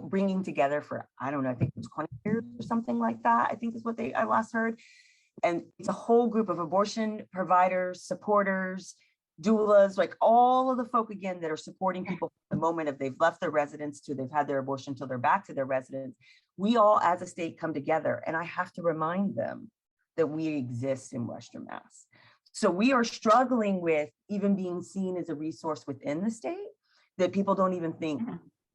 Speaker 3: bringing together for, I don't know, I think it's 20 years or something like that, I think is what I last heard. And it's a whole group of abortion providers, supporters, doulas, like all of the folk again that are supporting people from the moment of they've left their residence to they've had their abortion till they're back to their residence. We all as a state come together, and I have to remind them that we exist in Western Mass. So we are struggling with even being seen as a resource within the state, that people don't even think,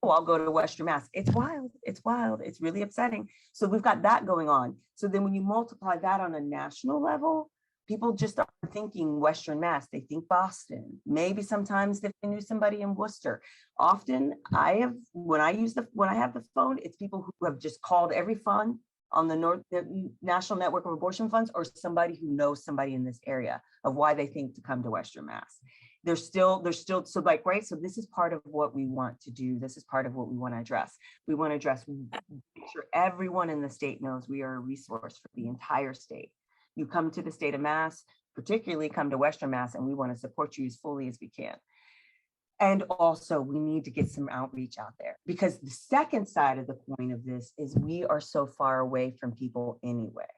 Speaker 3: oh, I'll go to Western Mass. It's wild. It's wild. It's really upsetting. So we've got that going on. So then when you multiply that on a national level, people just aren't thinking Western Mass. They think Boston. Maybe sometimes if they knew somebody in Worcester. Often when I have the phone, it's people who have just called every fund on the National Network of Abortion Funds, or somebody who knows somebody in this area of why they think to come to Western Mass. They're still, so like, right, so this is part of what we want to do. This is part of what we want to address. We want to address, make sure everyone in the state knows we are a resource for the entire state. You come to the state of Mass, particularly come to Western Mass, and we want to support you as fully as we can. And also we need to get some outreach out there, because the second side of the coin of this is we are so far away from people anyway,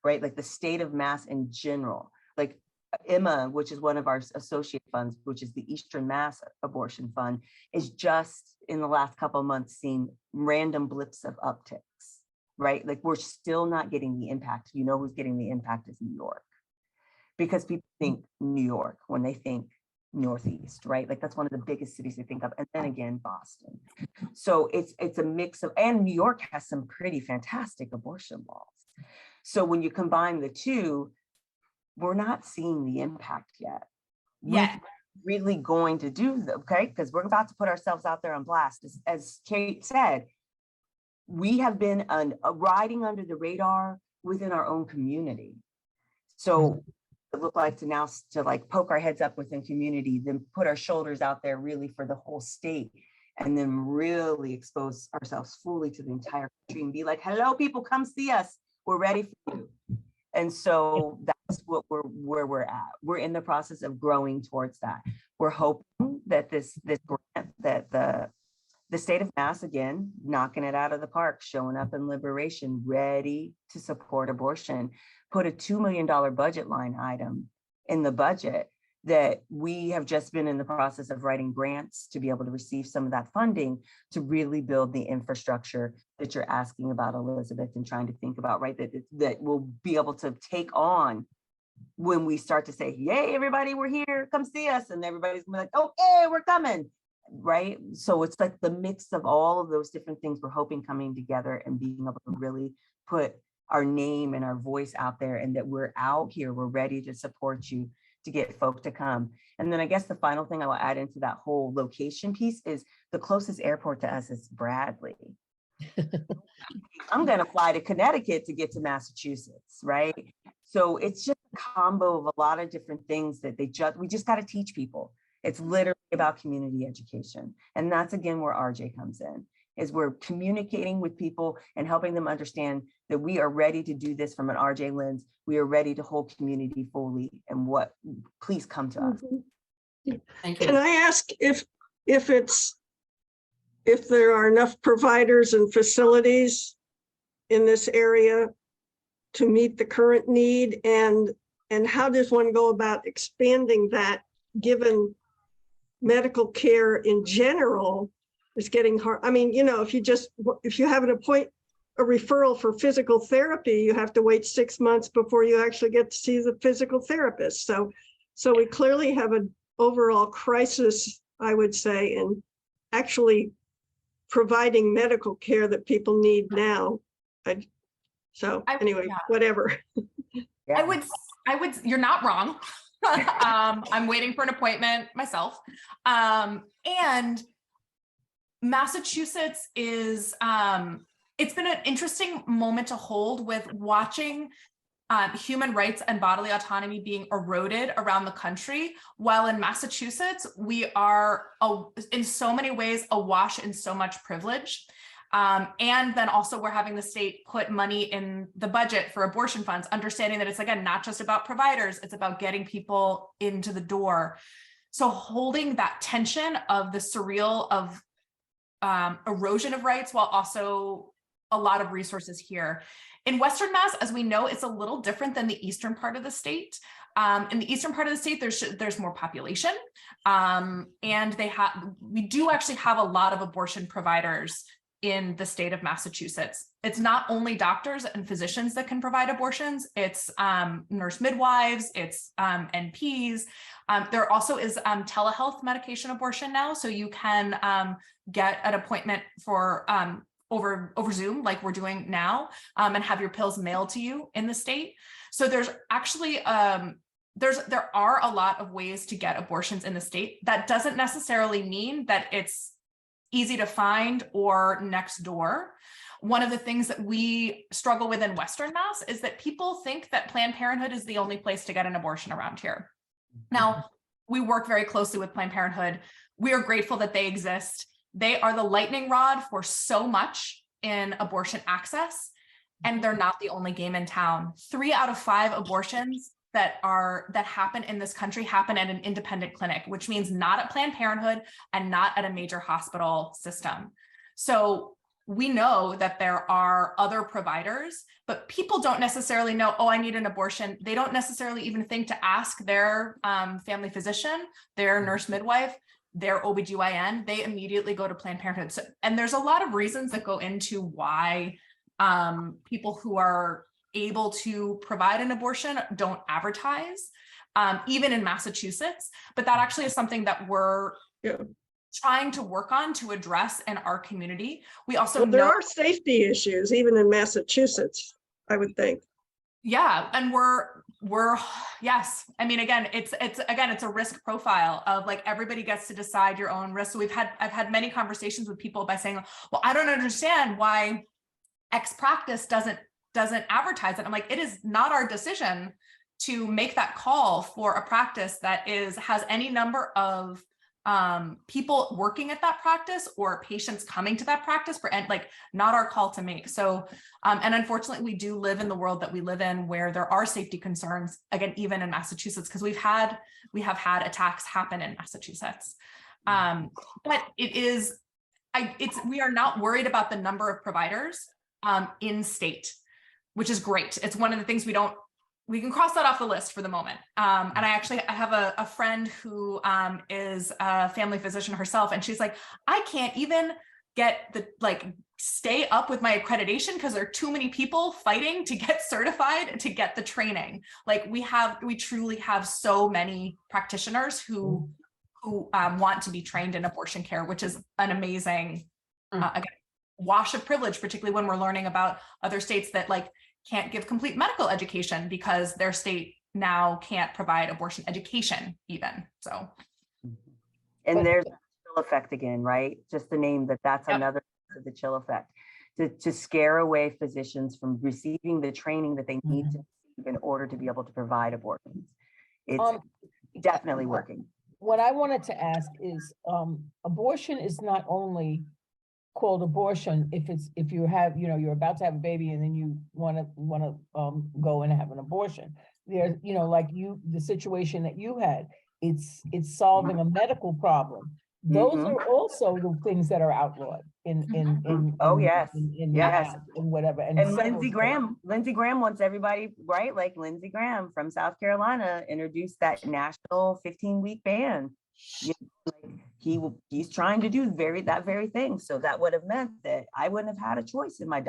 Speaker 3: right? Like the state of Mass in general, like Emma, which is one of our associate funds, which is the Eastern Mass Abortion Fund, is just in the last couple of months seen random blips of upticks, right? Like we're still not getting the impact. You know who's getting the impact is New York, because people think New York when they think Northeast, right? Like that's one of the biggest cities they think of. And then again, Boston. So it's a mix of, and New York has some pretty fantastic abortion laws. So when you combine the two, we're not seeing the impact yet.
Speaker 4: Yeah.
Speaker 3: We're really going to do, okay? Because we're about to put ourselves out there on blast. As Kate said, we have been riding under the radar within our own community. So it looked like to like poke our heads up within community, then put our shoulders out there really for the whole state, and then really expose ourselves fully to the entire country and be like, hello, people, come see us. We're ready for you. And so that's where we're at. We're in the process of growing towards that. We're hoping that this grant, that the state of Mass, again, knocking it out of the park, showing up in Liberation, ready to support abortion, put a $2 million budget line item in the budget that we have just been in the process of writing grants to be able to receive some of that funding to really build the infrastructure that you're asking about, Elizabeth, and trying to think about, right? That we'll be able to take on when we start to say, yay, everybody, we're here, come see us. And everybody's gonna be like, oh, hey, we're coming, right? So it's like the mix of all of those different things we're hoping coming together and being able to really put our name and our voice out there, and that we're out here, we're ready to support you, to get folk to come. And then I guess the final thing I will add into that whole location piece is the closest airport to us is Bradley. I'm gonna fly to Connecticut to get to Massachusetts, right? So it's just a combo of a lot of different things that we just got to teach people. It's literally about community education. And that's again where RJ comes in, is we're communicating with people and helping them understand that we are ready to do this from an RJ lens. We are ready to hold community fully, and please come to us.
Speaker 7: Thank you.
Speaker 8: Can I ask if there are enough providers and facilities in this area to meet the current need, and how does one go about expanding that, given medical care in general is getting hard? I mean, you know, if you have a referral for physical therapy, you have to wait 6 months before you actually get to see the physical therapist. So we clearly have an overall crisis, I would say, in actually providing medical care that people need now. Whatever.
Speaker 3: Yeah.
Speaker 4: I would, you're not wrong. I'm waiting for an appointment myself. And Massachusetts is, it's been an interesting moment to hold with watching human rights and bodily autonomy being eroded around the country, while in Massachusetts, we are in so many ways awash in so much privilege. And then also we're having the state put money in the budget for abortion funds, understanding that it's, again, not just about providers, it's about getting people into the door. So holding that tension of the surreal of erosion of rights while also a lot of resources here. In Western Mass, as we know, it's a little different than the eastern part of the state. In the eastern part of the state, there's more population, and we do actually have a lot of abortion providers in the state of Massachusetts. It's not only doctors and physicians that can provide abortions, it's nurse midwives, it's NPs. There also is telehealth medication abortion now, so you can get an appointment for over Zoom, like we're doing now, and have your pills mailed to you in the state. So there's actually there are a lot of ways to get abortions in the state. That doesn't necessarily mean that it's easy to find or next door. One of the things that we struggle with in Western Mass is that people think that Planned Parenthood is the only place to get an abortion around here. Now, we work very closely with Planned Parenthood. We are grateful that they exist. They are the lightning rod for so much in abortion access, and they're not the only game in town. 3 out of 5 abortions that happen in this country happen at an independent clinic, which means not at Planned Parenthood and not at a major hospital system. So we know that there are other providers, but people don't necessarily know, oh, I need an abortion. They don't necessarily even think to ask their family physician, their nurse midwife, their OBGYN. They immediately go to Planned Parenthood. So, and there's a lot of reasons that go into why people who are able to provide an abortion don't advertise, even in Massachusetts. But that actually is something that we're trying to work on to address in our community. We also
Speaker 8: Well, there are safety issues even in Massachusetts, I would think.
Speaker 4: Yeah, and we're yes. I mean, again, it's a risk profile of like everybody gets to decide your own risk. So I've had many conversations with people by saying, well, I don't understand why X practice doesn't advertise it. I'm like, it is not our decision to make that call for a practice that has any number of people working at that practice or patients coming to that practice not our call to make. So, and unfortunately we do live in the world that we live in where there are safety concerns, again, even in Massachusetts, because we have had attacks happen in Massachusetts. But we are not worried about the number of providers in state, which is great. It's one of the things we can cross that off the list for the moment. And I have a friend who is a family physician herself, and she's like, I can't even get stay up with my accreditation because there are too many people fighting to get certified to get the training. Like we truly have so many practitioners who want to be trained in abortion care, which is an amazing again, wash of privilege, particularly when we're learning about other states that can't give complete medical education because their state now can't provide abortion education even. So,
Speaker 3: and there's the chill effect again, right? Just to name that's
Speaker 4: Yep.
Speaker 3: another of the chill effect to scare away physicians from receiving the training that they need to receive in order to be able to provide abortions. It's definitely working.
Speaker 2: What I wanted to ask is, abortion is not only called abortion if you have, you're about to have a baby and then you want to go and have an abortion. There's, the situation that you had, it's solving a medical problem. Those are also the things that are outlawed in whatever.
Speaker 3: And Lindsey Graham wants everybody, right? Like Lindsey Graham from South Carolina introduced that national 15-week ban. He's trying to do that very thing. So that would have meant that I wouldn't have had a choice with my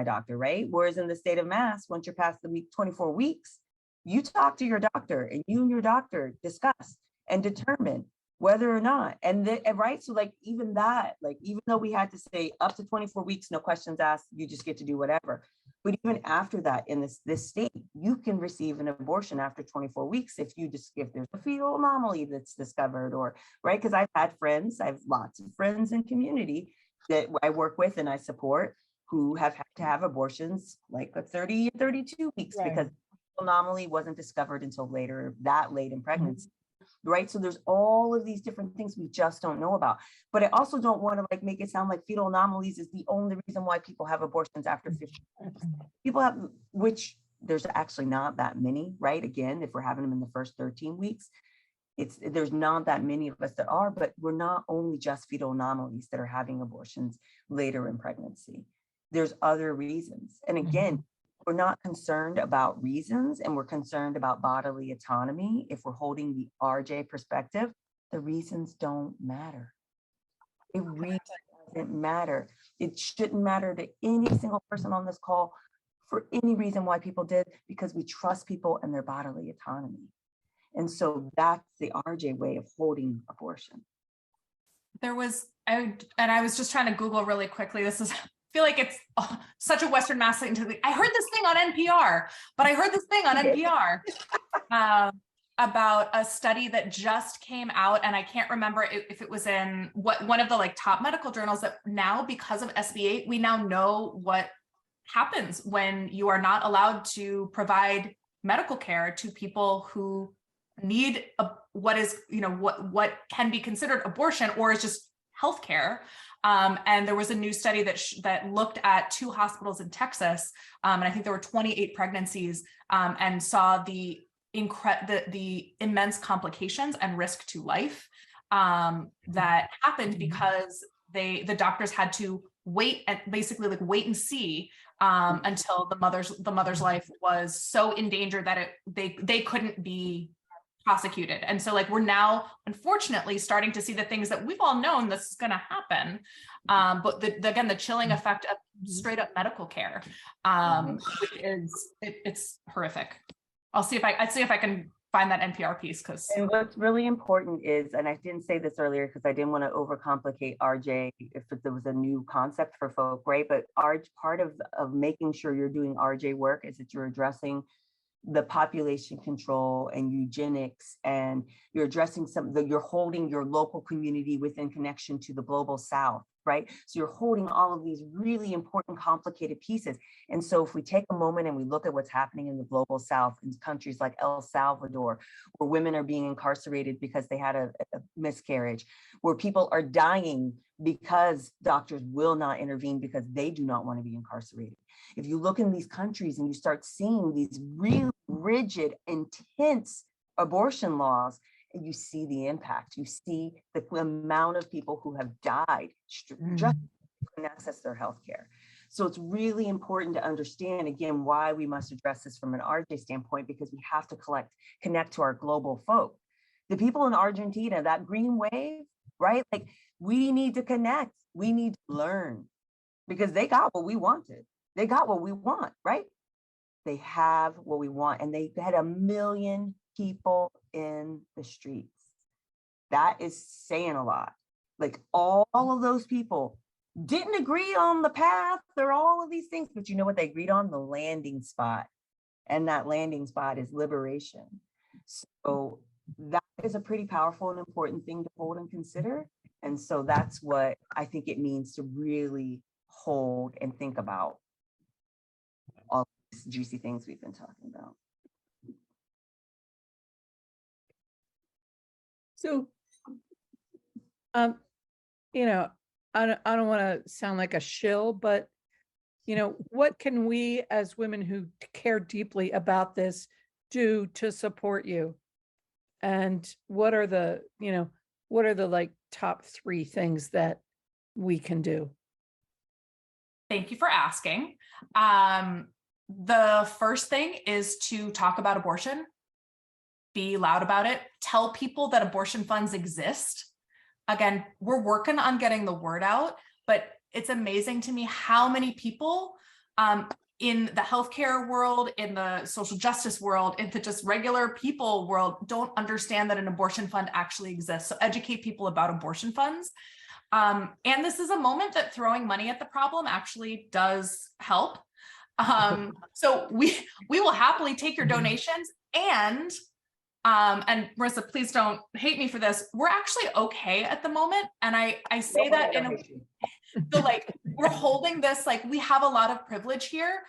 Speaker 3: doctor, right? Whereas in the state of Mass, once you're past the 24 weeks, you talk to your doctor and you and your doctor discuss and determine whether or not, right? So even though we had to say up to 24 weeks, no questions asked, you just get to do whatever. But even after that, in this state, you can receive an abortion after 24 weeks if there's a fetal anomaly that's discovered, or right? Because I have lots of friends in community that I work with and I support who have had to have abortions 30 and 32 weeks, right, because anomaly wasn't discovered until later, that late in pregnancy. Right. So there's all of these different things we just don't know about. But I also don't want to like make it sound like fetal anomalies is the only reason why people have abortions after 50. People have, which there's actually not that many, right? Again, if we're having them in the first 13 weeks, there's not that many of us that are, but we're not only just fetal anomalies that are having abortions later in pregnancy. There's other reasons. And again, we're not concerned about reasons, and we're concerned about bodily autonomy. If we're holding the RJ perspective, the reasons don't matter. It really doesn't matter. It shouldn't matter to any single person on this call for any reason why people did, because we trust people and their bodily autonomy. And so that's the RJ way of holding abortion.
Speaker 4: I was just trying to Google really quickly. I feel like it's such a Western Mass thing to I heard this thing on NPR, but I heard this thing on NPR about a study that just came out, and I can't remember if it was in one of the like top medical journals, that now because of SB8, we now know what happens when you are not allowed to provide medical care to people who need what can be considered abortion or is just healthcare. And there was a new study that looked at 2 hospitals in Texas, and I think there were 28 pregnancies, and saw the immense complications and risk to life that happened because the doctors had to wait and basically like wait and see until the mother's life was so in danger that they couldn't be prosecuted. And so like we're now unfortunately starting to see the things that we've all known this is going to happen, but the chilling effect of straight up medical care, it's horrific. I'll see if I can find that NPR piece, because
Speaker 3: and what's really important is, and I didn't say this earlier because I didn't want to overcomplicate RJ if there was a new concept for folk, right? But part of making sure you're doing RJ work is that you're addressing the population control and eugenics, and you're addressing you're holding your local community within connection to the global South, right? So you're holding all of these really important, complicated pieces. And so if we take a moment and we look at what's happening in the global South, in countries like El Salvador, where women are being incarcerated because they had a miscarriage, where people are dying because doctors will not intervene because they do not want to be incarcerated. If you look in these countries and you start seeing these really rigid, intense abortion laws, and you see the impact, you see the amount of people who have died just couldn't access their health care. So it's really important to understand, again, why we must address this from an RJ standpoint, because we have to connect to our global folk. The people in Argentina, that green wave, right? Like, we need to connect. We need to learn, because they got what we wanted. They got what we want, right? They have what we want. And they had 1 million people in the streets. That is saying a lot. Like, all of those people didn't agree on the path or all of these things, but you know what they agreed on? The landing spot. And that landing spot is liberation. So that is a pretty powerful and important thing to hold and consider. And so that's what I think it means to really hold and think about all these juicy things we've been talking about.
Speaker 5: So, I don't want to sound like a shill, but, what can we as women who care deeply about this do to support you? And what are the like top 3 things that we can do?
Speaker 4: Thank you for asking. The first thing is to talk about abortion, be loud about it, tell people that abortion funds exist. Again, we're working on getting the word out, but it's amazing to me how many people in the healthcare world, in the social justice world, in the just regular people world don't understand that an abortion fund actually exists. So educate people about abortion funds. And this is a moment that throwing money at the problem actually does help. So we will happily take your donations, and Marisa, please don't hate me for this. We're actually okay at the moment. And I say that so like, we're holding this, like, we have a lot of privilege here.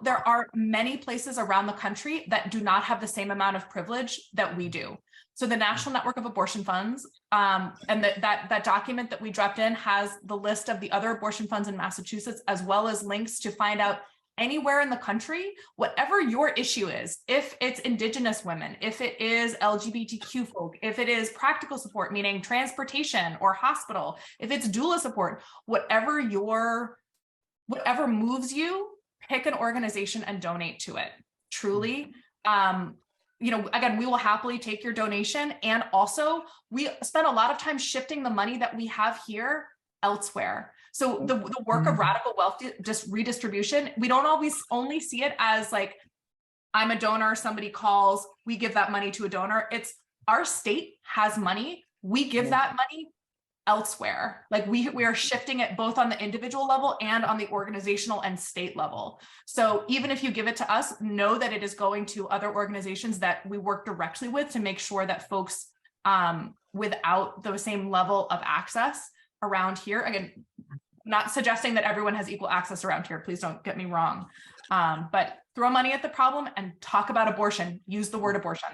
Speaker 4: there are many places around the country that do not have the same amount of privilege that we do. So the National Network of Abortion Funds, and that document that we dropped in has the list of the other abortion funds in Massachusetts, as well as links to find out anywhere in the country, whatever your issue is, if it's Indigenous women, if it is LGBTQ folk, if it is practical support, meaning transportation or hospital, if it's doula support, whatever moves you, pick an organization and donate to it. Truly, again, we will happily take your donation. And also we spend a lot of time shifting the money that we have here elsewhere. So the work of radical wealth redistribution, we don't always only see it as like, I'm a donor, somebody calls, we give that money to a donor. It's our state has money, we give that money elsewhere. Like we are shifting it both on the individual level and on the organizational and state level. So even if you give it to us, know that it is going to other organizations that we work directly with to make sure that folks without the same level of access around here, again, not suggesting that everyone has equal access around here, please don't get me wrong, but throw money at the problem and talk about abortion, use the word abortion.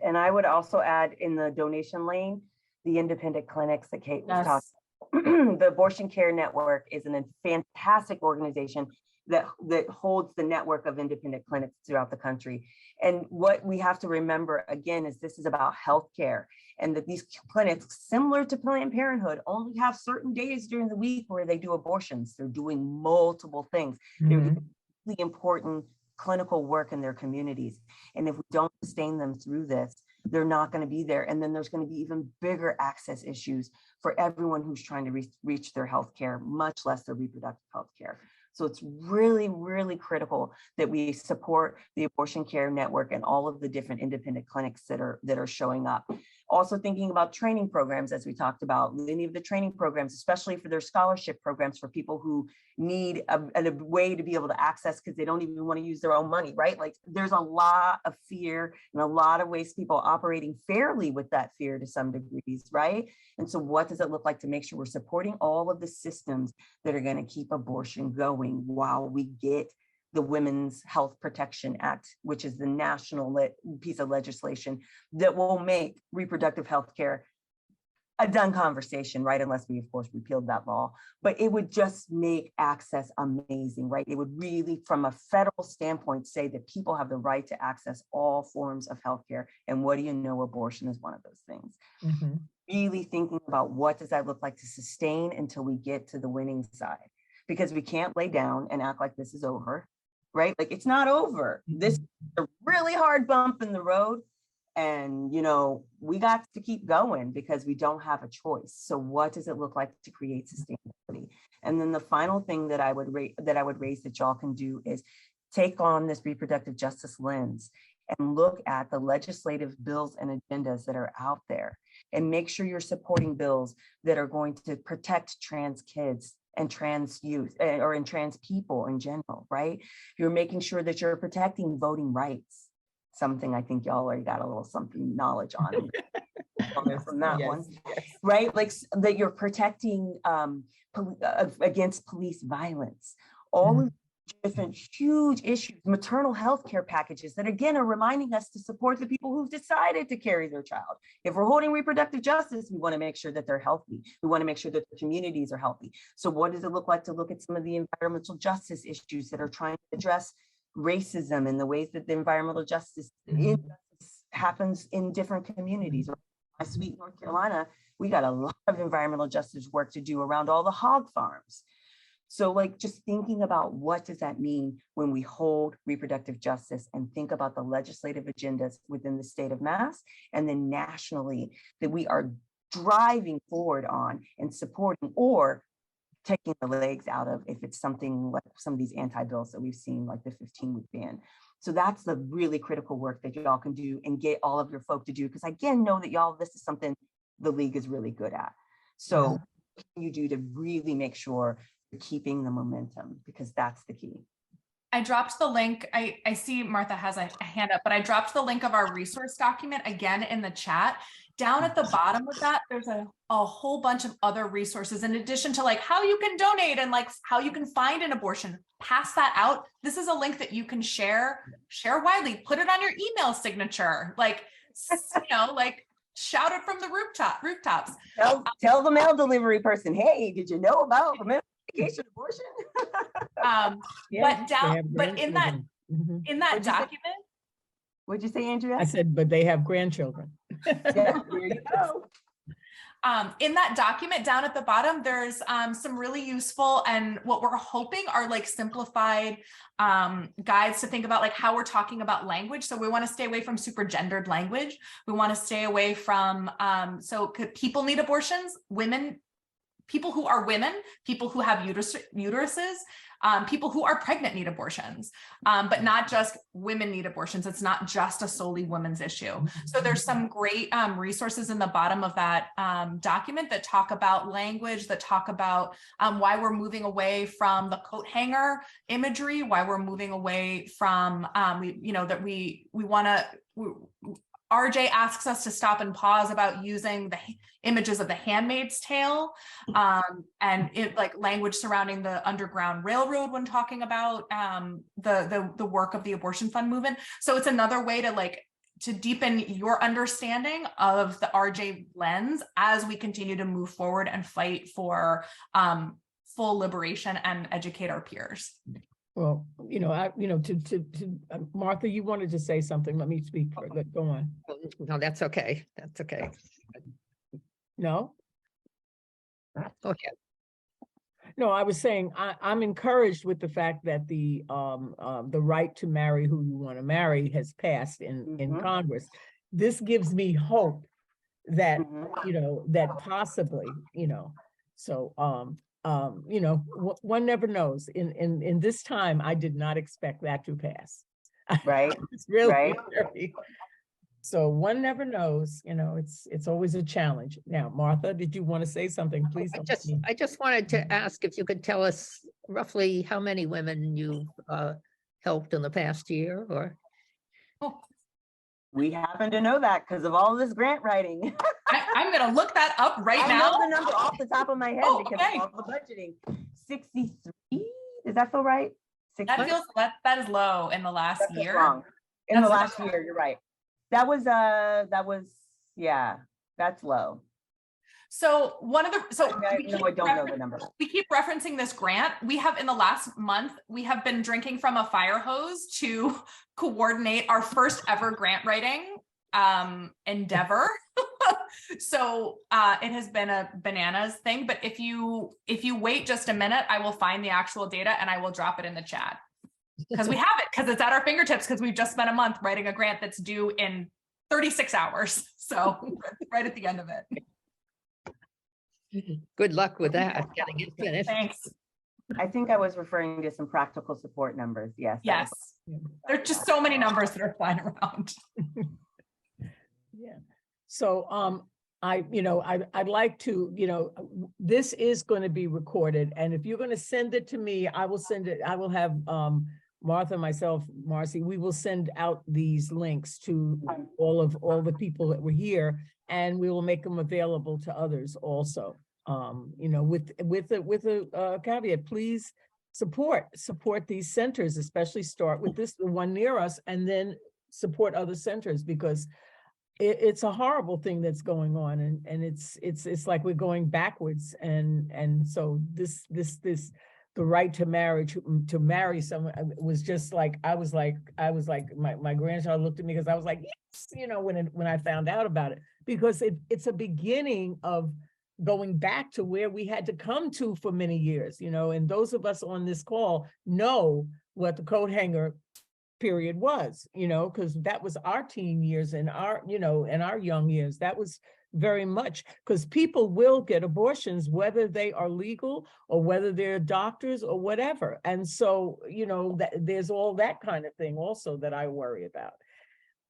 Speaker 3: And I would also add in the donation lane, the independent clinics that Kate was talking. The Abortion Care Network is a fantastic organization that holds the network of independent clinics throughout the country. And what we have to remember again is this is about healthcare, and that these clinics, similar to Planned Parenthood, only have certain days during the week where they do abortions. They're doing multiple things. They're doing really important clinical work in their communities. And if we don't sustain them through this, they're not going to be there. And then there's going to be even bigger access issues for everyone who's trying to reach their health care, much less their reproductive health care. So it's really, really critical that we support the Abortion Care Network and all of the different independent clinics that are showing up. Also thinking about training programs, as we talked about, any of the training programs, especially for their scholarship programs for people who need a way to be able to access because they don't even want to use their own money, right? Like there's a lot of fear and a lot of ways people operating fairly with that fear to some degrees, right? And so what does it look like to make sure we're supporting all of the systems that are going to keep abortion going while we get the Women's Health Protection Act, which is the national piece of legislation that will make reproductive health care a done conversation, right? Unless we, of course, repealed that law. But it would just make access amazing, right? It would really, from a federal standpoint, say that people have the right to access all forms of healthcare. And what do you know? Abortion is one of those things. Really thinking about what does that look like to sustain until we get to the winning side? Because we can't lay down and act like this is over, right? Like it's not over. This is a really hard bump in the road. And, we got to keep going because we don't have a choice. So what does it look like to create sustainability? And then the final thing that I would raise that y'all can do is take on this reproductive justice lens and look at the legislative bills and agendas that are out there and make sure you're supporting bills that are going to protect trans kids and trans youth or in trans people in general, right? You're making sure that you're protecting voting rights, something I think y'all already got a little something knowledge on from that one, right? Like that you're protecting against police violence, all of different huge issues, maternal health care packages that again are reminding us to support the people who've decided to carry their child. If we're holding reproductive justice, we want to make sure that they're healthy. We want to make sure that the communities are healthy. So what does it look like to look at some of the environmental justice issues that are trying to address racism and the ways that the environmental justice happens in different communities? My sweet North Carolina, we got a lot of environmental justice work to do around all the hog farms. So like just thinking about what does that mean when we hold reproductive justice and think about the legislative agendas within the state of Mass and then nationally that we are driving forward on and supporting or taking the legs out of if it's something like some of these anti-bills that we've seen like the 15-week ban. So that's the really critical work that y'all can do and get all of your folk to do. Because again, know that y'all, this is something the league is really good at. So what can you do to really make sure you're keeping the momentum? Because that's the key.
Speaker 4: I dropped the link. I see Martha has a hand up, but I dropped the link of our resource document again in the chat. Down at the bottom of that, there's a whole bunch of other resources in addition to like how you can donate and like how you can find an abortion. Pass that out. This is a link that you can share widely, put it on your email signature, like, you know, like shout it from the rooftops.
Speaker 3: Tell the mail delivery person, hey, did you know about medication abortion?
Speaker 4: But in that document,
Speaker 3: what'd you say, Andrea?
Speaker 2: I said, but they have grandchildren.
Speaker 3: Yeah, there you go.
Speaker 4: In that document down at the bottom, there's some really useful and what we're hoping are like simplified guides to think about like how we're talking about language. So we want to stay away from super gendered language. We want to stay away from, people need abortions, people who are women, people who have uteruses, people who are pregnant need abortions, but not just women need abortions. It's not just a solely women's issue. So there's some great resources in the bottom of that document that talk about language, that talk about why we're moving away from the coat hanger imagery, why we're moving away from, RJ asks us to stop and pause about using the images of the Handmaid's Tale and it like language surrounding the Underground Railroad when talking about the work of the abortion fund movement. So it's another way to deepen your understanding of the RJ lens as we continue to move forward and fight for full liberation and educate our peers.
Speaker 2: Well, Martha, you wanted to say something. Let me speak for it. Go on.
Speaker 6: No, that's okay. That's okay.
Speaker 2: No?
Speaker 6: Go ahead.
Speaker 2: No, I was saying I'm encouraged with the fact that the right to marry who you want to marry has passed in Congress. This gives me hope that that possibly one never knows. In this time, I did not expect that to pass.
Speaker 3: Right.
Speaker 2: It's really very, so one never knows. It's always a challenge. Now, Martha, did you want to say something? Please.
Speaker 6: I just wanted to ask if you could tell us roughly how many women you helped in the past year, or.
Speaker 3: We happen to know that because of all this grant writing.
Speaker 4: I'm going to look that up now.
Speaker 3: I know the number off the top of my head because of all the budgeting. 63, does that feel right?
Speaker 4: That is low in the last year.
Speaker 3: Wrong. In the last year, you're right. That was that's low.
Speaker 4: So
Speaker 3: I don't know the number.
Speaker 4: We keep referencing this grant. We have in the last month, we have been drinking from a fire hose to coordinate our first ever grant writing endeavor. So it has been a bananas thing, but if you wait just a minute, I will find the actual data and I will drop it in the chat because we have it, because it's at our fingertips, because we've just spent a month writing a grant that's due in 36 hours. So right at the end of it.
Speaker 6: Good luck with that, getting it finished.
Speaker 4: Thanks.
Speaker 3: I think I was referring to some practical support numbers. Yes.
Speaker 4: Yes. There's just so many numbers that are flying around.
Speaker 2: Yeah. So I'd like to, this is going to be recorded, and if you're going to send it to me, I will send it. I will have Martha, myself, Marcy, we will send out these links to all the people that were here, and we will make them available to others also. With a caveat, please support these centers, especially start with the one near us, and then support other centers, because it's a horrible thing that's going on, and it's like we're going backwards, and so this the right to marry someone was just like I was like my grandchild looked at me because I was like, yes, when I found out about it, because it's a beginning of going back to where we had to come to for many years, and those of us on this call know what the coat hanger period was, because that was our teen years and our young years. That was very much, because people will get abortions, whether they are legal or whether they're doctors or whatever. And so, there's all that kind of thing also that I worry about.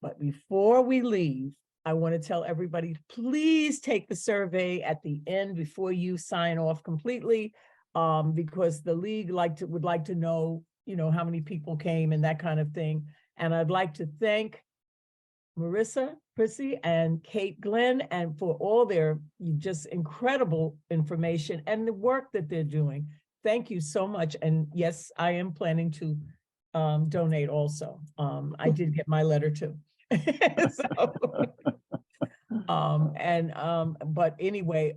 Speaker 2: But before we leave, I want to tell everybody, please take the survey at the end before you sign off completely, because the league would like to know you know, how many people came and that kind of thing. And I'd like to thank Marisa, Pizii, and Kate Glynn, and for all their just incredible information and the work that they're doing. Thank you so much. And yes, I am planning to donate also. I did get my letter too. So, but anyway,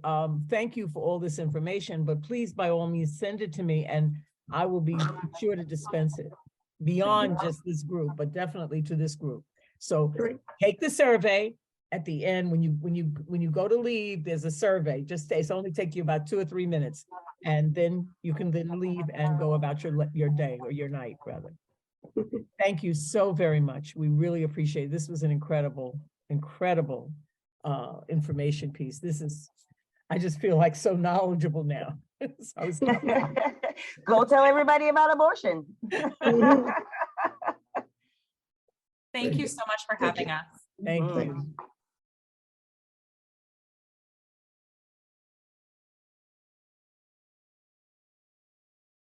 Speaker 2: thank you for all this information, but please, by all means, send it to me and I will be sure to dispense it beyond just this group, but definitely to this group. So take the survey at the end. When you go to leave, there's a survey. Just it's only take you about 2 or 3 minutes, and then you can then leave and go about your day or your night rather. Thank you so very much. We really appreciate it. This was an incredible information piece. I just feel like so knowledgeable now. So
Speaker 3: Go tell everybody about abortion.
Speaker 4: Thank you so much for having us.
Speaker 2: thank you.